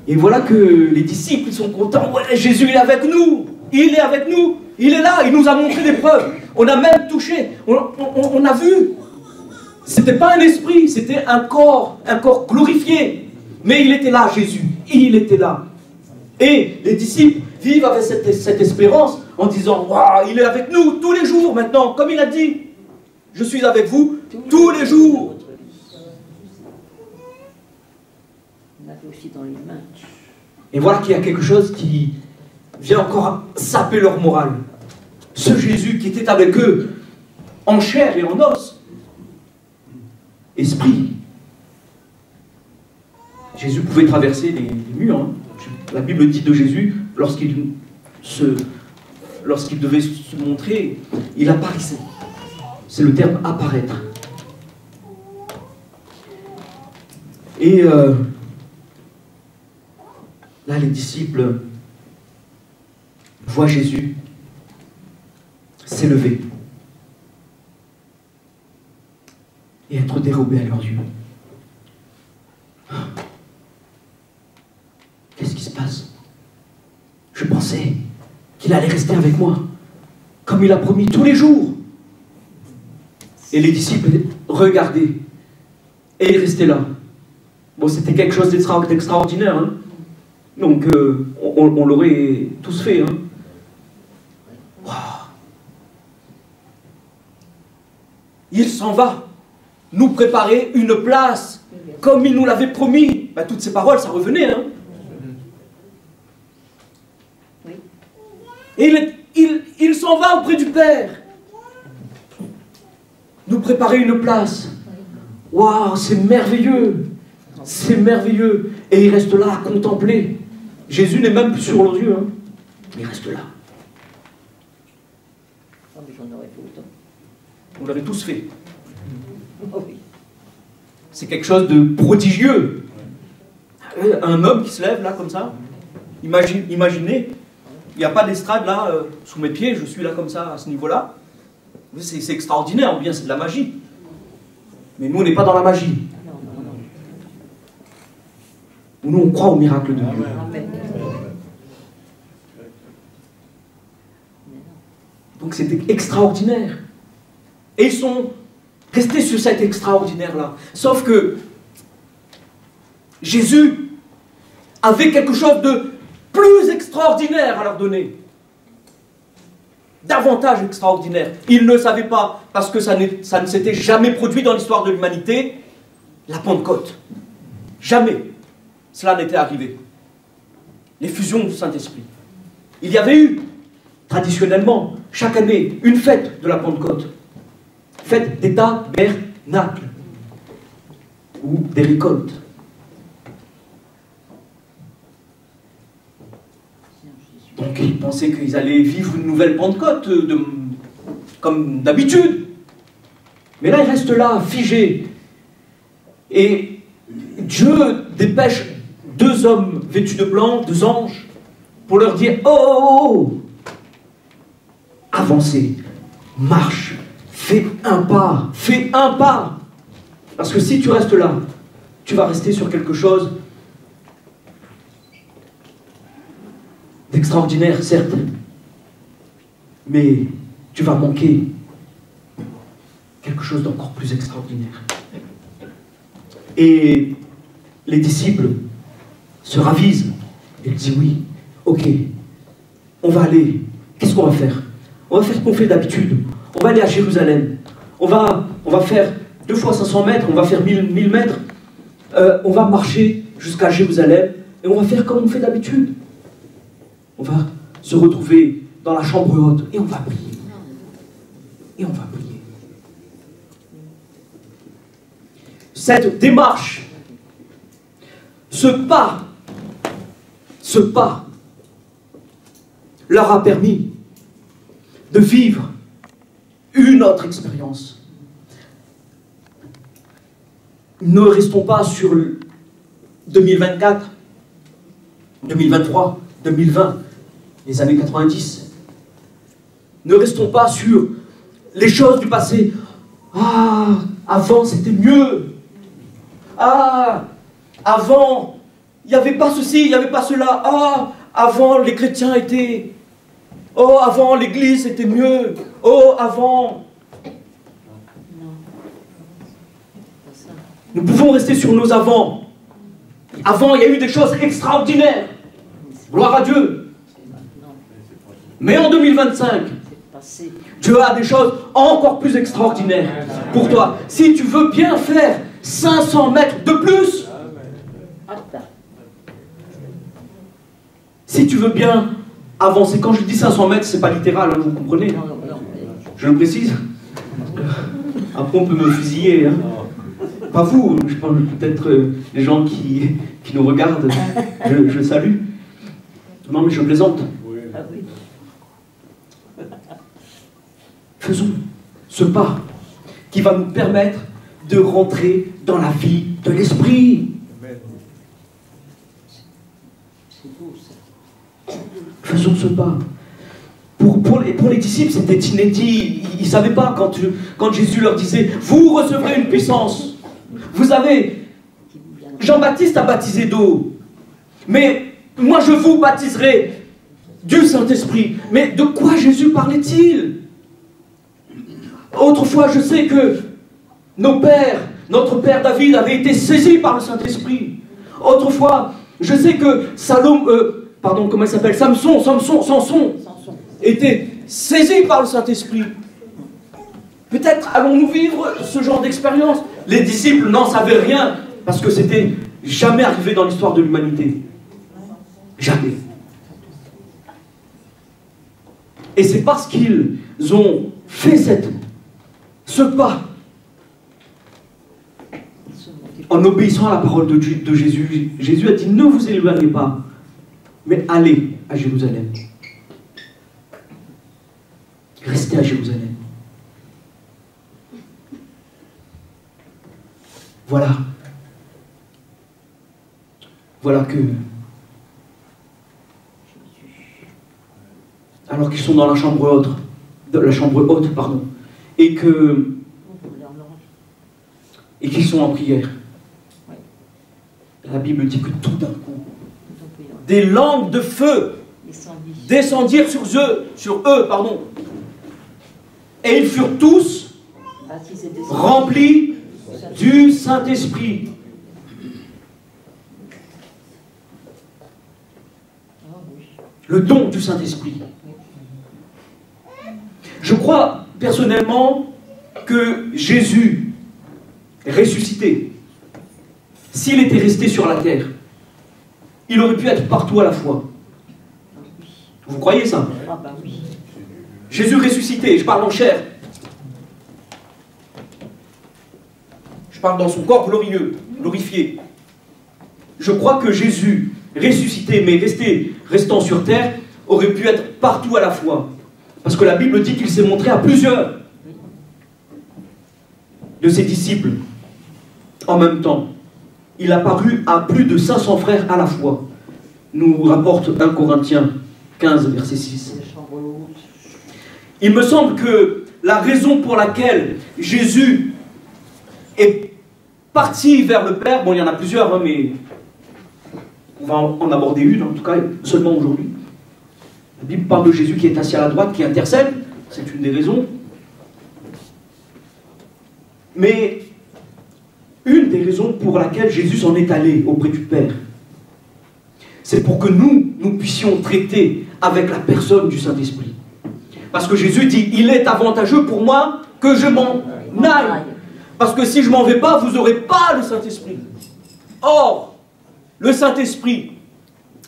S1: Et voilà que les disciples sont contents. Ouais, Jésus est avec nous. Il est avec nous. Il est là. Il nous a montré des preuves. On a même touché. On a vu. C'était pas un esprit, c'était un corps glorifié. Mais il était là, Jésus. Il était là. Et les disciples vivent avec cette espérance en disant, waouh, il est avec nous tous les jours maintenant. Comme il a dit, je suis avec vous tous les jours.
S2: Aussi dans les mains.
S1: Et voilà qu'il y a quelque chose qui vient encore saper leur morale. Ce Jésus qui était avec eux en chair et en os, esprit. Jésus pouvait traverser les murs. Hein. La Bible dit de Jésus, lorsqu'il devait se montrer, il apparaissait. C'est le terme apparaître. Et là, les disciples voient Jésus s'élever et être dérobé à leurs yeux. Qu'est-ce qui se passe? Je pensais qu'il allait rester avec moi, comme il a promis tous les jours. Et les disciples regardaient, et ils restaient là. Bon, c'était quelque chose d'extraordinaire, hein. Donc, on l'aurait tous fait. Hein. Wow. Il s'en va nous préparer une place comme il nous l'avait promis. Ben, toutes ces paroles, ça revenait. Hein.
S2: Oui.
S1: Et il s'en va auprès du Père. Nous préparer une place. Waouh, c'est merveilleux. C'est merveilleux. Et il reste là à contempler. Jésus n'est même plus sur leurs yeux. Hein. Il reste là.
S2: Oh, mais j'en aurais fait autant.
S1: On l'aurait tous fait.
S2: Oh, oui.
S1: C'est quelque chose de prodigieux. Un homme qui se lève là comme ça. Imaginez, il n'y a pas d'estrade là sous mes pieds. Je suis là comme ça à ce niveau-là. C'est extraordinaire, ou bien c'est de la magie. Mais nous, on n'est pas dans la magie. Nous, on croit au miracle de Dieu.
S2: Amen.
S1: Donc c'était extraordinaire. Et ils sont restés sur cet extraordinaire-là. Sauf que Jésus avait quelque chose de plus extraordinaire à leur donner. Davantage extraordinaire. Ils ne savaient pas, parce que ça ne s'était jamais produit dans l'histoire de l'humanité, la Pentecôte. Jamais cela n'était arrivé. L'effusion du Saint-Esprit. Il y avait eu, traditionnellement, chaque année, une fête de la Pentecôte. Fête des tabernacles. Ou des récoltes. Donc ils pensaient qu'ils allaient vivre une nouvelle Pentecôte, comme d'habitude. Mais là, ils restent là, figés. Et Dieu dépêche 2 hommes vêtus de blanc, 2 anges, pour leur dire, oh, oh, oh, avancez, marche, fais un pas, fais un pas. Parce que si tu restes là, tu vas rester sur quelque chose d'extraordinaire, certes, mais tu vas manquer quelque chose d'encore plus extraordinaire. Et les disciples se ravisent. Ils disent oui, ok, on va aller. Qu'est-ce qu'on va faire? On va faire ce qu'on fait d'habitude. On va aller à Jérusalem. On va faire 2 fois 500 mètres, on va faire 1000 mètres. On va marcher jusqu'à Jérusalem et on va faire comme on fait d'habitude. On va se retrouver dans la chambre haute et on va prier. Et on va prier. cette démarche, ce pas, leur a permis de vivre une autre expérience. Ne restons pas sur 2024, 2023, 2020, les années 90. Ne restons pas sur les choses du passé. Ah, avant c'était mieux. Ah, avant, il n'y avait pas ceci, il n'y avait pas cela. Ah, avant les chrétiens étaient... Oh, avant l'église était mieux. Oh, avant... Nous pouvons rester sur nos avant. Avant, il y a eu des choses extraordinaires. Gloire à Dieu. Mais en 2025, Dieu a des choses encore plus extraordinaires pour toi. Si tu veux bien faire 500 mètres de plus, si tu veux bien avancer, quand je dis 500 mètres, c'est pas littéral, hein, vous comprenez? Je le précise. Après, on peut me fusiller. Hein. Pas vous, je parle peut-être les gens qui nous regardent. Je salue. Non, mais je plaisante. Faisons ce pas qui va nous permettre de rentrer dans la vie de l'esprit. Faisons ce pas. Pour les disciples, c'était inédit. Ils ne savaient pas quand Jésus leur disait « Vous recevrez une puissance. Vous avez... Jean-Baptiste a baptisé d'eau. Mais moi, je vous baptiserai du Saint-Esprit. » Mais de quoi Jésus parlait-il? Autrefois, je sais que notre père David avait été saisi par le Saint-Esprit. Autrefois, je sais que Samson était saisi par le Saint-Esprit. Peut-être allons-nous vivre ce genre d'expérience. Les disciples n'en savaient rien, parce que c'était jamais arrivé dans l'histoire de l'humanité. Jamais. Et c'est parce qu'ils ont fait ce pas, en obéissant à la parole de Jésus. Jésus a dit, ne vous éloignez pas, mais allez à Jérusalem. Restez à Jérusalem. Voilà que, alors qu'ils sont dans la chambre haute, et qu'ils sont en prière. La Bible dit que tout d'un coup, des langues de feu descendirent sur eux, et ils furent tous remplis du Saint-Esprit. Le don du Saint-Esprit. Je crois personnellement que Jésus ressuscité, s'il était resté sur la terre, il aurait pu être partout à la fois. Vous croyez ça? Jésus ressuscité, je parle en chair. Je parle dans son corps glorifié. Je crois que Jésus ressuscité, mais restant sur terre, aurait pu être partout à la fois. Parce que la Bible dit qu'il s'est montré à plusieurs de ses disciples en même temps. Il a paru à plus de 500 frères à la fois. Nous rapporte 1 Corinthiens 15, verset 6. Il me semble que la raison pour laquelle Jésus est parti vers le Père, bon, il y en a plusieurs, hein, mais on va en aborder une, en tout cas seulement aujourd'hui. La Bible parle de Jésus qui est assis à la droite, qui intercède, c'est une des raisons. Mais une des raisons pour laquelle Jésus s'en est allé auprès du Père, c'est pour que nous puissions traiter avec la personne du Saint-Esprit. Parce que Jésus dit, il est avantageux pour moi que je m'en aille. Parce que si je m'en vais pas, vous n'aurez pas le Saint-Esprit. Or, le Saint-Esprit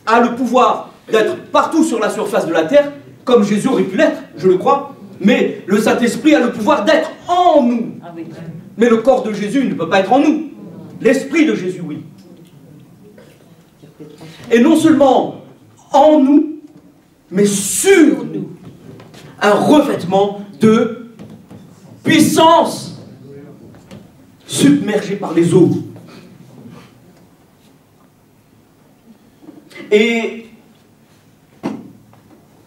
S1: a le pouvoir d'être partout sur la surface de la terre, comme Jésus aurait pu l'être, je le crois. Mais le Saint-Esprit a le pouvoir d'être en nous. Mais le corps de Jésus ne peut pas être en nous. L'Esprit de Jésus, oui. Et non seulement en nous, mais sur nous. Un revêtement de puissance submergé par les eaux. Et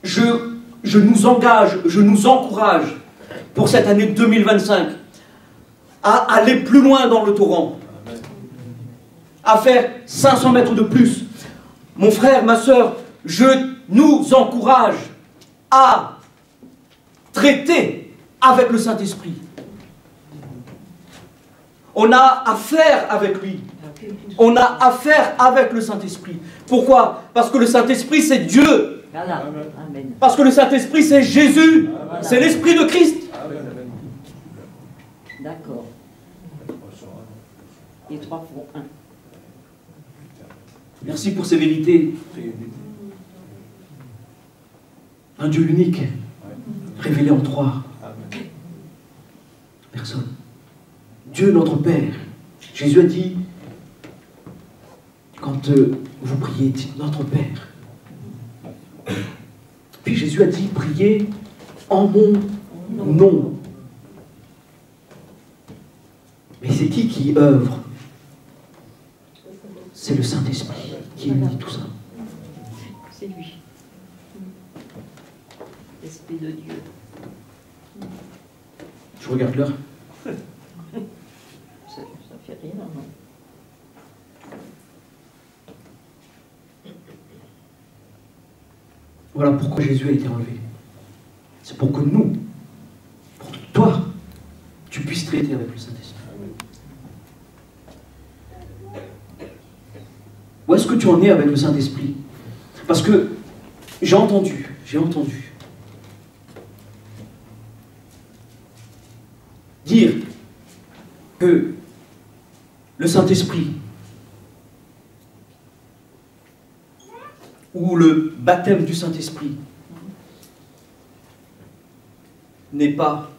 S1: je nous engage, je nous encourage pour cette année 2025 à aller plus loin dans le torrent, à faire 500 mètres de plus. Mon frère, ma soeur, je nous encourage à traiter avec le Saint-Esprit. On a affaire avec lui. On a affaire avec le Saint-Esprit. Pourquoi? Parce que le Saint-Esprit, c'est Dieu.
S2: Amen.
S1: Parce que le Saint-Esprit, c'est Jésus. C'est l'Esprit de Christ.
S2: D'accord. Et 3 font 1.
S1: Merci pour ces vérités. Un Dieu unique, révélé en 3 personnes. Dieu notre Père. Jésus a dit, quand vous priez, dites notre Père. Puis Jésus a dit, priez en mon nom. Mais c'est qui œuvre? C'est le Saint-Esprit qui dit tout ça.
S2: C'est lui. L'Esprit de Dieu.
S1: Je regarde l'heure.
S2: Ça fait rien, non?
S1: Voilà pourquoi Jésus a été enlevé. C'est pour que nous, pour que toi, tu puisses traiter avec le Saint-Esprit. Où est-ce que tu en es avec le Saint-Esprit? Parce que j'ai entendu dire que le Saint-Esprit ou le baptême du Saint-Esprit n'est pas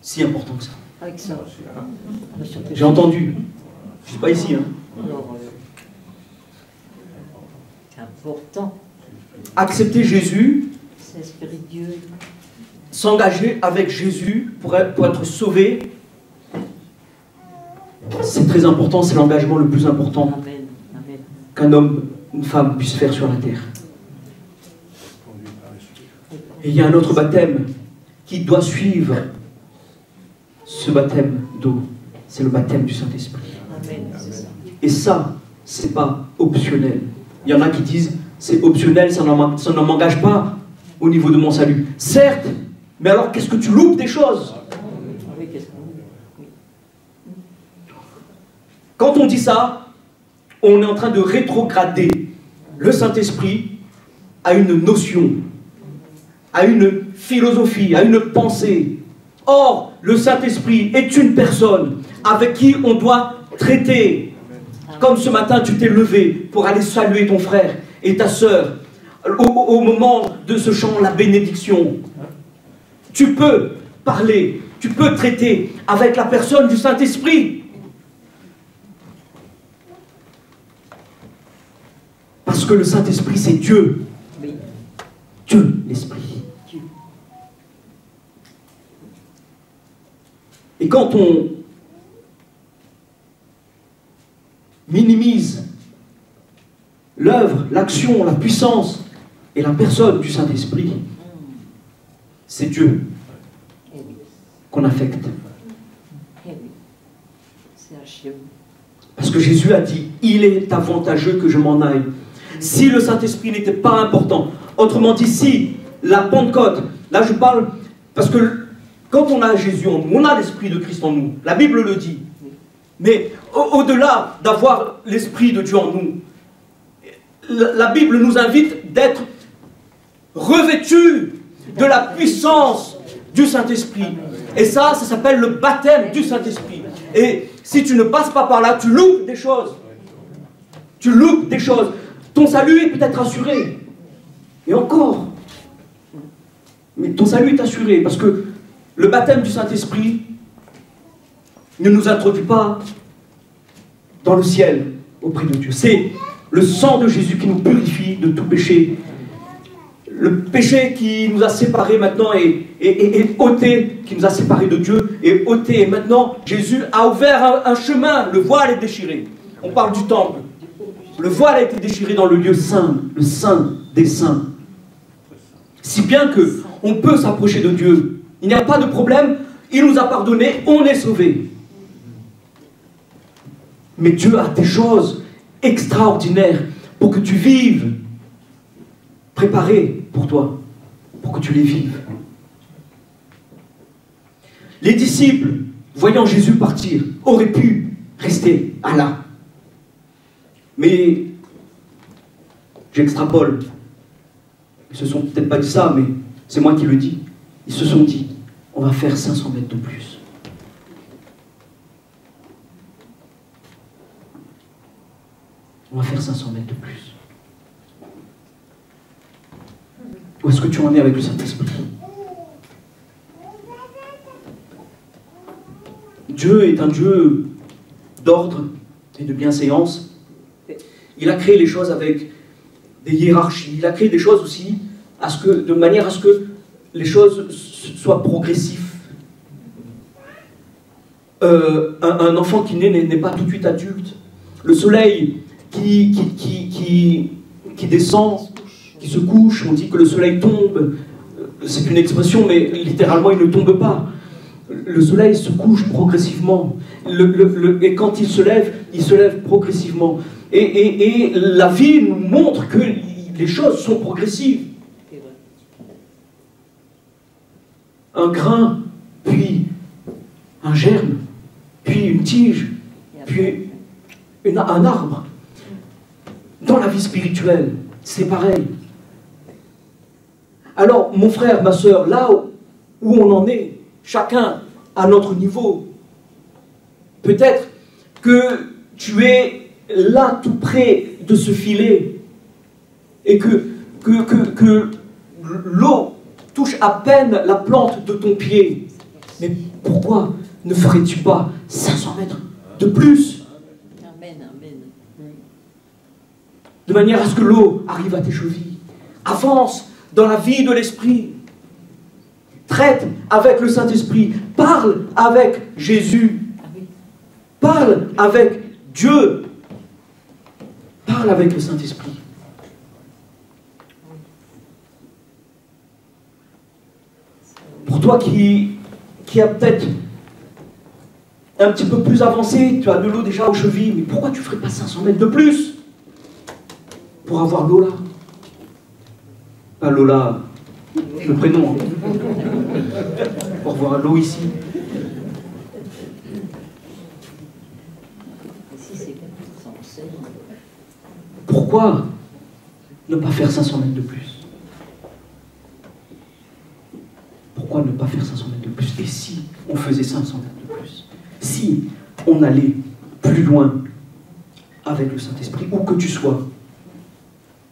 S1: si important que ça.
S2: Avec ça.
S1: J'ai entendu. Je ne suis pas ici. Hein.
S2: C'est important.
S1: Accepter Jésus,
S2: C'est l'Esprit de Dieu.
S1: s'engager avec Jésus pour être sauvé, c'est très important, c'est l'engagement le plus important
S2: Amen. Amen.
S1: qu'un homme, une femme puisse faire sur la terre. Et il y a un autre baptême qui doit suivre ce baptême d'eau, c'est le baptême du Saint-Esprit.
S2: Amen, c'est ça.
S1: Et ça, c'est pas optionnel. Il y en a qui disent, c'est optionnel, ça ne m'engage pas au niveau de mon salut. Certes, mais alors qu'est-ce que tu loupes des choses?
S2: Oui, qu'est-ce qu'on... Oui.
S1: Quand on dit ça, on est en train de rétrograder le Saint-Esprit à une notion, à une philosophie, à une pensée. Or, le Saint-Esprit est une personne avec qui on doit traiter. Comme ce matin, tu t'es levé pour aller saluer ton frère et ta sœur au moment de ce chant, la bénédiction. Tu peux parler, tu peux traiter avec la personne du Saint-Esprit. Parce que le Saint-Esprit, c'est Dieu.
S2: Oui.
S1: Dieu, l'Esprit.
S2: Dieu.
S1: Et quand on minimise l'œuvre, l'action, la puissance et la personne du Saint-Esprit, c'est Dieu
S2: Eh oui.
S1: qu'on affecte.
S2: Eh oui. C'est HM.
S1: Parce que Jésus a dit, il est avantageux que je m'en aille. Si le Saint-Esprit n'était pas important, autrement dit, si la Pentecôte, là je parle, parce que quand on a Jésus en nous, on a l'Esprit de Christ en nous, la Bible le dit. Mais au-delà d'avoir l'Esprit de Dieu en nous, la Bible nous invite d'être revêtus de la puissance du Saint-Esprit. Et ça s'appelle le baptême du Saint-Esprit. Et si tu ne passes pas par là, tu loupes des choses. Tu loupes des choses. Ton salut est peut-être assuré. Et encore. Mais ton salut est assuré parce que le baptême du Saint-Esprit ne nous introduit pas dans le ciel auprès de Dieu. C'est le sang de Jésus qui nous purifie de tout péché. Le péché qui nous a séparés maintenant est ôté, qui nous a séparés de Dieu, est ôté. Et maintenant, Jésus a ouvert un chemin. Le voile est déchiré. On parle du temple. Le voile a été déchiré dans le lieu saint, le saint des saints. Si bien que on peut s'approcher de Dieu. Il n'y a pas de problème. Il nous a pardonné. On est sauvés. Mais Dieu a des choses extraordinaires pour que tu vives, préparées pour toi, pour que tu les vives. Les disciples, voyant Jésus partir, auraient pu rester à là. Mais, j'extrapole, ils se sont peut-être pas dit ça, mais c'est moi qui le dis. Ils se sont dit, on va faire 500 mètres de plus. On va faire 500 mètres de plus. Où est-ce que tu en es avec le Saint-Esprit? Dieu est un Dieu d'ordre et de bienséance. Il a créé les choses avec des hiérarchies. Il a créé des choses aussi de manière à ce que les choses soient progressives. Un enfant qui naît n'est pas tout de suite adulte. Le soleil qui descend, qui se couche, on dit que le soleil tombe. C'est une expression, mais littéralement, il ne tombe pas. Le soleil se couche progressivement. Et quand il se lève progressivement. Et la vie nous montre que les choses sont progressives. Un grain, puis un germe, puis une tige, puis un arbre. Dans la vie spirituelle, c'est pareil. Alors, mon frère, ma soeur, là où on en est, chacun à notre niveau, peut-être que tu es là tout près de ce filet et que l'eau touche à peine la plante de ton pied. Mais pourquoi ne ferais-tu pas 500 mètres de plus?
S2: Amen, amen.
S1: De manière à ce que l'eau arrive à tes chevilles. Avance dans la vie de l'Esprit. Traite avec le Saint-Esprit. Parle avec Jésus. Parle avec Dieu. Parle avec le Saint-Esprit. Pour toi qui a peut-être un petit peu plus avancé, tu as de l'eau déjà aux chevilles, mais pourquoi tu ne ferais pas 500 mètres de plus pour avoir l'eau là? Pas Lola, le prénom. Pour voir l'eau ici. Pourquoi ne pas faire 500 mètres de plus? Pourquoi ne pas faire 500 mètres de plus? Et si on faisait 500 mètres de plus? Si on allait plus loin avec le Saint-Esprit, où que tu sois,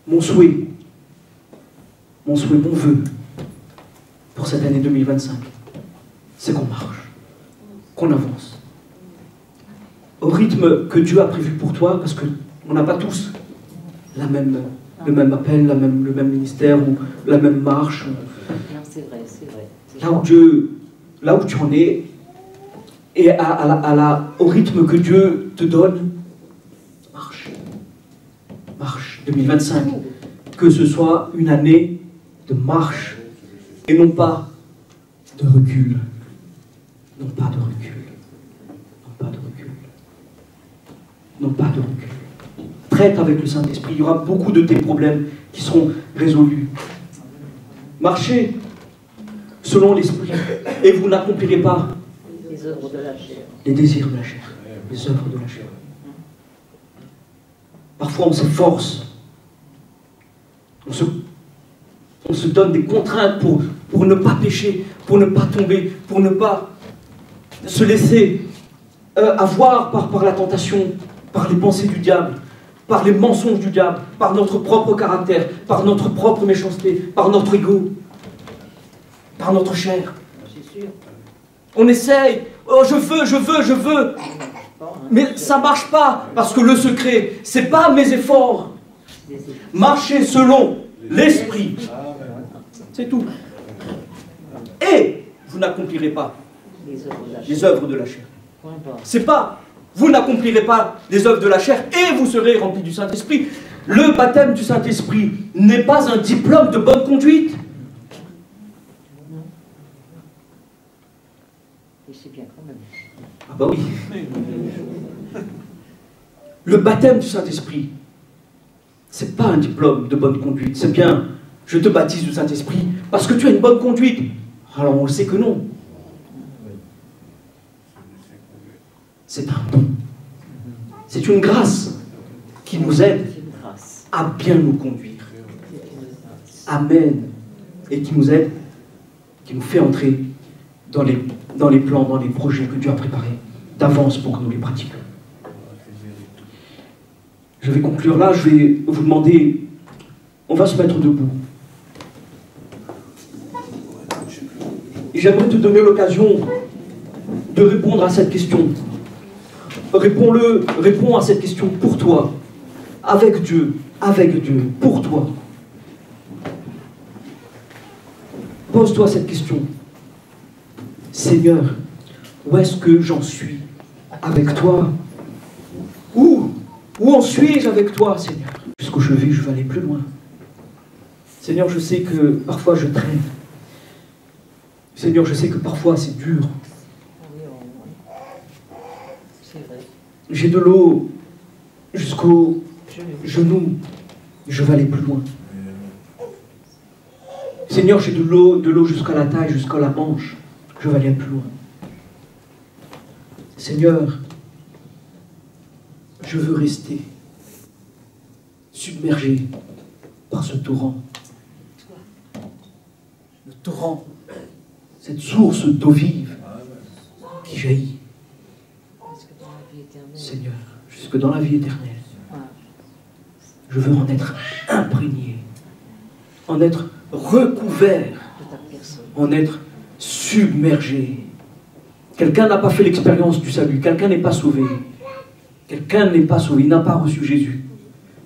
S1: mon souhait, mon vœu pour cette année 2025, c'est qu'on marche, qu'on avance. Au rythme que Dieu a prévu pour toi, parce qu'on n'a pas tous le même appel, le même ministère, ou la même marche.
S2: Non, c'est vrai, c'est vrai.
S1: Là où tu en es, et au rythme que Dieu te donne, marche. Marche 2025. Que ce soit une année de marche et non pas de recul. Non pas de recul. Non pas de recul. Non pas de recul. Traite avec le Saint-Esprit. Il y aura beaucoup de tes problèmes qui seront résolus. Marchez selon l'Esprit et vous n'accomplirez pas
S2: les œuvres de la chair.
S1: Les désirs de la chair. Les œuvres de la chair. Parfois on s'efforce. On se donne des contraintes pour ne pas pécher, pour ne pas tomber, pour ne pas se laisser avoir par la tentation, par les pensées du diable, par les mensonges du diable, par notre propre caractère, par notre propre méchanceté, par notre ego, par notre chair.
S2: C'est sûr.
S1: On essaye, oh je veux. Mais ça ne marche pas, parce que le secret, ce n'est pas mes efforts. Marchez selon l'esprit. C'est tout. Et vous n'accomplirez pas les œuvres de la chair. C'est pas, vous n'accomplirez pas les œuvres de la chair et vous serez remplis du Saint-Esprit. Le baptême du Saint-Esprit n'est pas un diplôme de bonne conduite.
S2: Et c'est bien quand même.
S1: Ah bah oui. Le baptême du Saint-Esprit, c'est pas un diplôme de bonne conduite. C'est bien, je te baptise du Saint-Esprit parce que tu as une bonne conduite. Alors on le sait que non. C'est un don. C'est une grâce qui nous aide à bien nous conduire. Amen. Et qui nous aide, qui nous fait entrer dans les plans, dans les projets que Dieu a préparés d'avance pour que nous les pratiquions. Je vais conclure là, je vais vous demander, on va se mettre debout. Et j'aimerais te donner l'occasion de répondre à cette question. Réponds à cette question pour toi, avec Dieu, pour toi. Pose-toi cette question. Seigneur, où est-ce que j'en suis avec toi? Où en suis-je avec toi, Seigneur? Jusqu'au chevet, je veux aller plus loin. Seigneur, je sais que parfois je traîne. Seigneur, je sais que parfois c'est dur. J'ai de l'eau jusqu'au genou. Je veux aller plus loin. Seigneur, j'ai de l'eau jusqu'à la taille, jusqu'à la hanche. Je veux aller plus loin. Seigneur, je veux rester submergé par ce torrent. Le torrent, cette source d'eau vive qui jaillit. Seigneur, jusque dans la vie éternelle. Je veux en être imprégné, en être recouvert, en être submergé. Quelqu'un n'a pas fait l'expérience du salut, quelqu'un n'est pas sauvé. Quelqu'un n'est pas sauvé, il n'a pas reçu Jésus.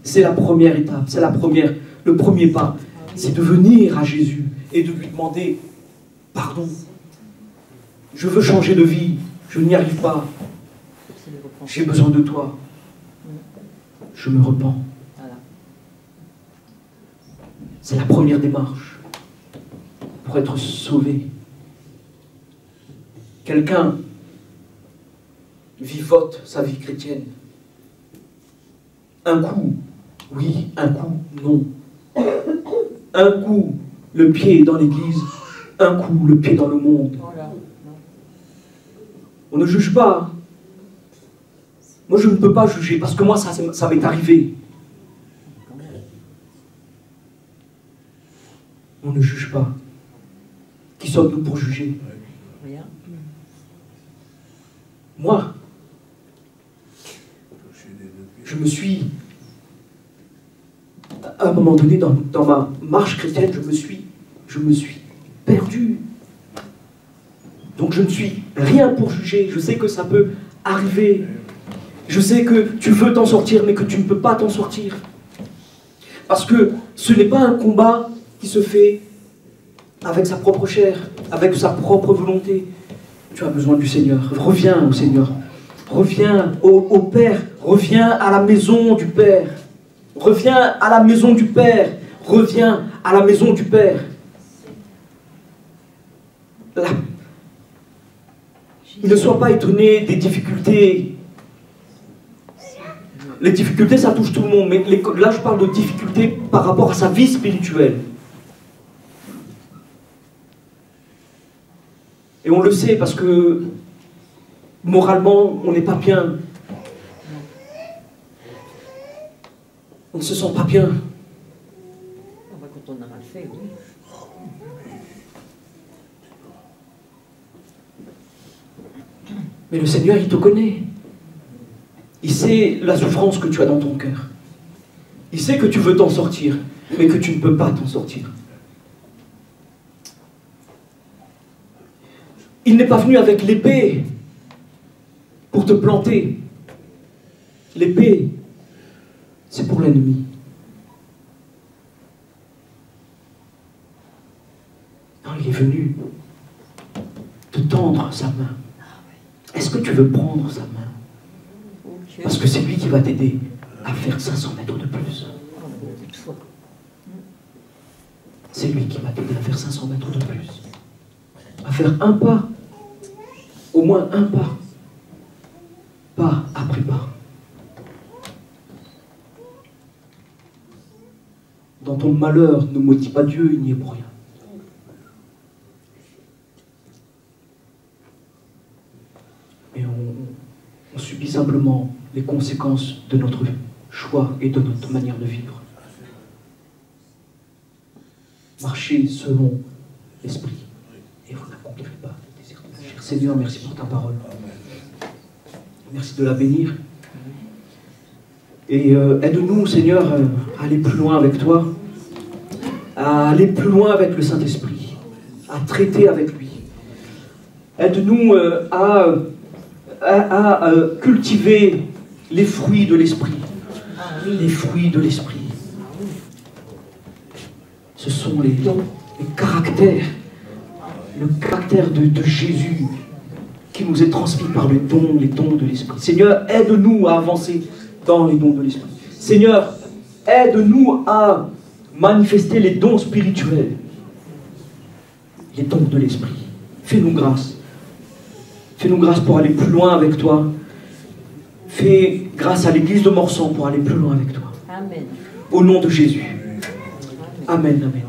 S1: C'est la première étape, c'est le premier pas. C'est de venir à Jésus et de lui demander pardon. Je veux changer de vie, je n'y arrive pas. J'ai besoin de toi. Je me repens. C'est la première démarche pour être sauvé. Quelqu'un vivote sa vie chrétienne. Un coup, oui, un coup, non. Un coup, le pied dans l'église, un coup, le pied dans le monde. On ne juge pas. Moi, je ne peux pas juger, parce que moi, ça m'est arrivé. On ne juge pas. Qui sommes-nous pour juger? Moi, je me suis, à un moment donné, dans ma marche chrétienne, je me suis perdu. Donc je ne suis rien pour juger. Je sais que ça peut arriver. Je sais que tu veux t'en sortir, mais que tu ne peux pas t'en sortir. Parce que ce n'est pas un combat qui se fait avec sa propre chair, avec sa propre volonté. Tu as besoin du Seigneur. Reviens au Seigneur. Reviens au Père. Reviens à la maison du Père. Reviens à la maison du Père. Reviens à la maison du Père. Ne sois pas étonné des difficultés. Les difficultés, ça touche tout le monde. Mais là, je parle de difficultés par rapport à sa vie spirituelle. Et on le sait parce que moralement, on n'est pas bien. On ne se sent pas bien.
S2: Quand on a mal fait, oui.
S1: Mais le Seigneur, il te connaît. Il sait la souffrance que tu as dans ton cœur. Il sait que tu veux t'en sortir, mais que tu ne peux pas t'en sortir. Il n'est pas venu avec l'épée pour te planter. L'épée, c'est pour l'ennemi. Non, il est venu te tendre sa main. Est-ce que tu veux prendre sa main? Parce que c'est lui qui va t'aider à faire 500 mètres de plus. C'est lui qui va t'aider à faire 500 mètres de plus. À faire un pas. Au moins un pas. Pas après pas. Dans ton malheur, ne maudis pas Dieu, il n'y est pour rien. Et on subit simplement les conséquences de notre choix et de notre manière de vivre. Marchez selon l'esprit et vous n'accomplirez pas le désir de la chair. Seigneur, merci pour ta parole. Merci de la bénir. Et aide-nous, Seigneur, à aller plus loin avec toi, à aller plus loin avec le Saint-Esprit, à traiter avec lui. Aide-nous à cultiver les fruits de l'Esprit. Les fruits de l'Esprit. Ce sont les caractères, le caractère de Jésus qui nous est transmis par les dons de l'Esprit. Seigneur, aide-nous à avancer dans les dons de l'Esprit. Seigneur, aide-nous à manifester les dons spirituels, les dons de l'Esprit. Fais-nous grâce. Fais-nous grâce pour aller plus loin avec toi. Fais grâce à l'église de Morsan pour aller plus loin avec toi.
S2: Amen.
S1: Au nom de Jésus. Amen, amen.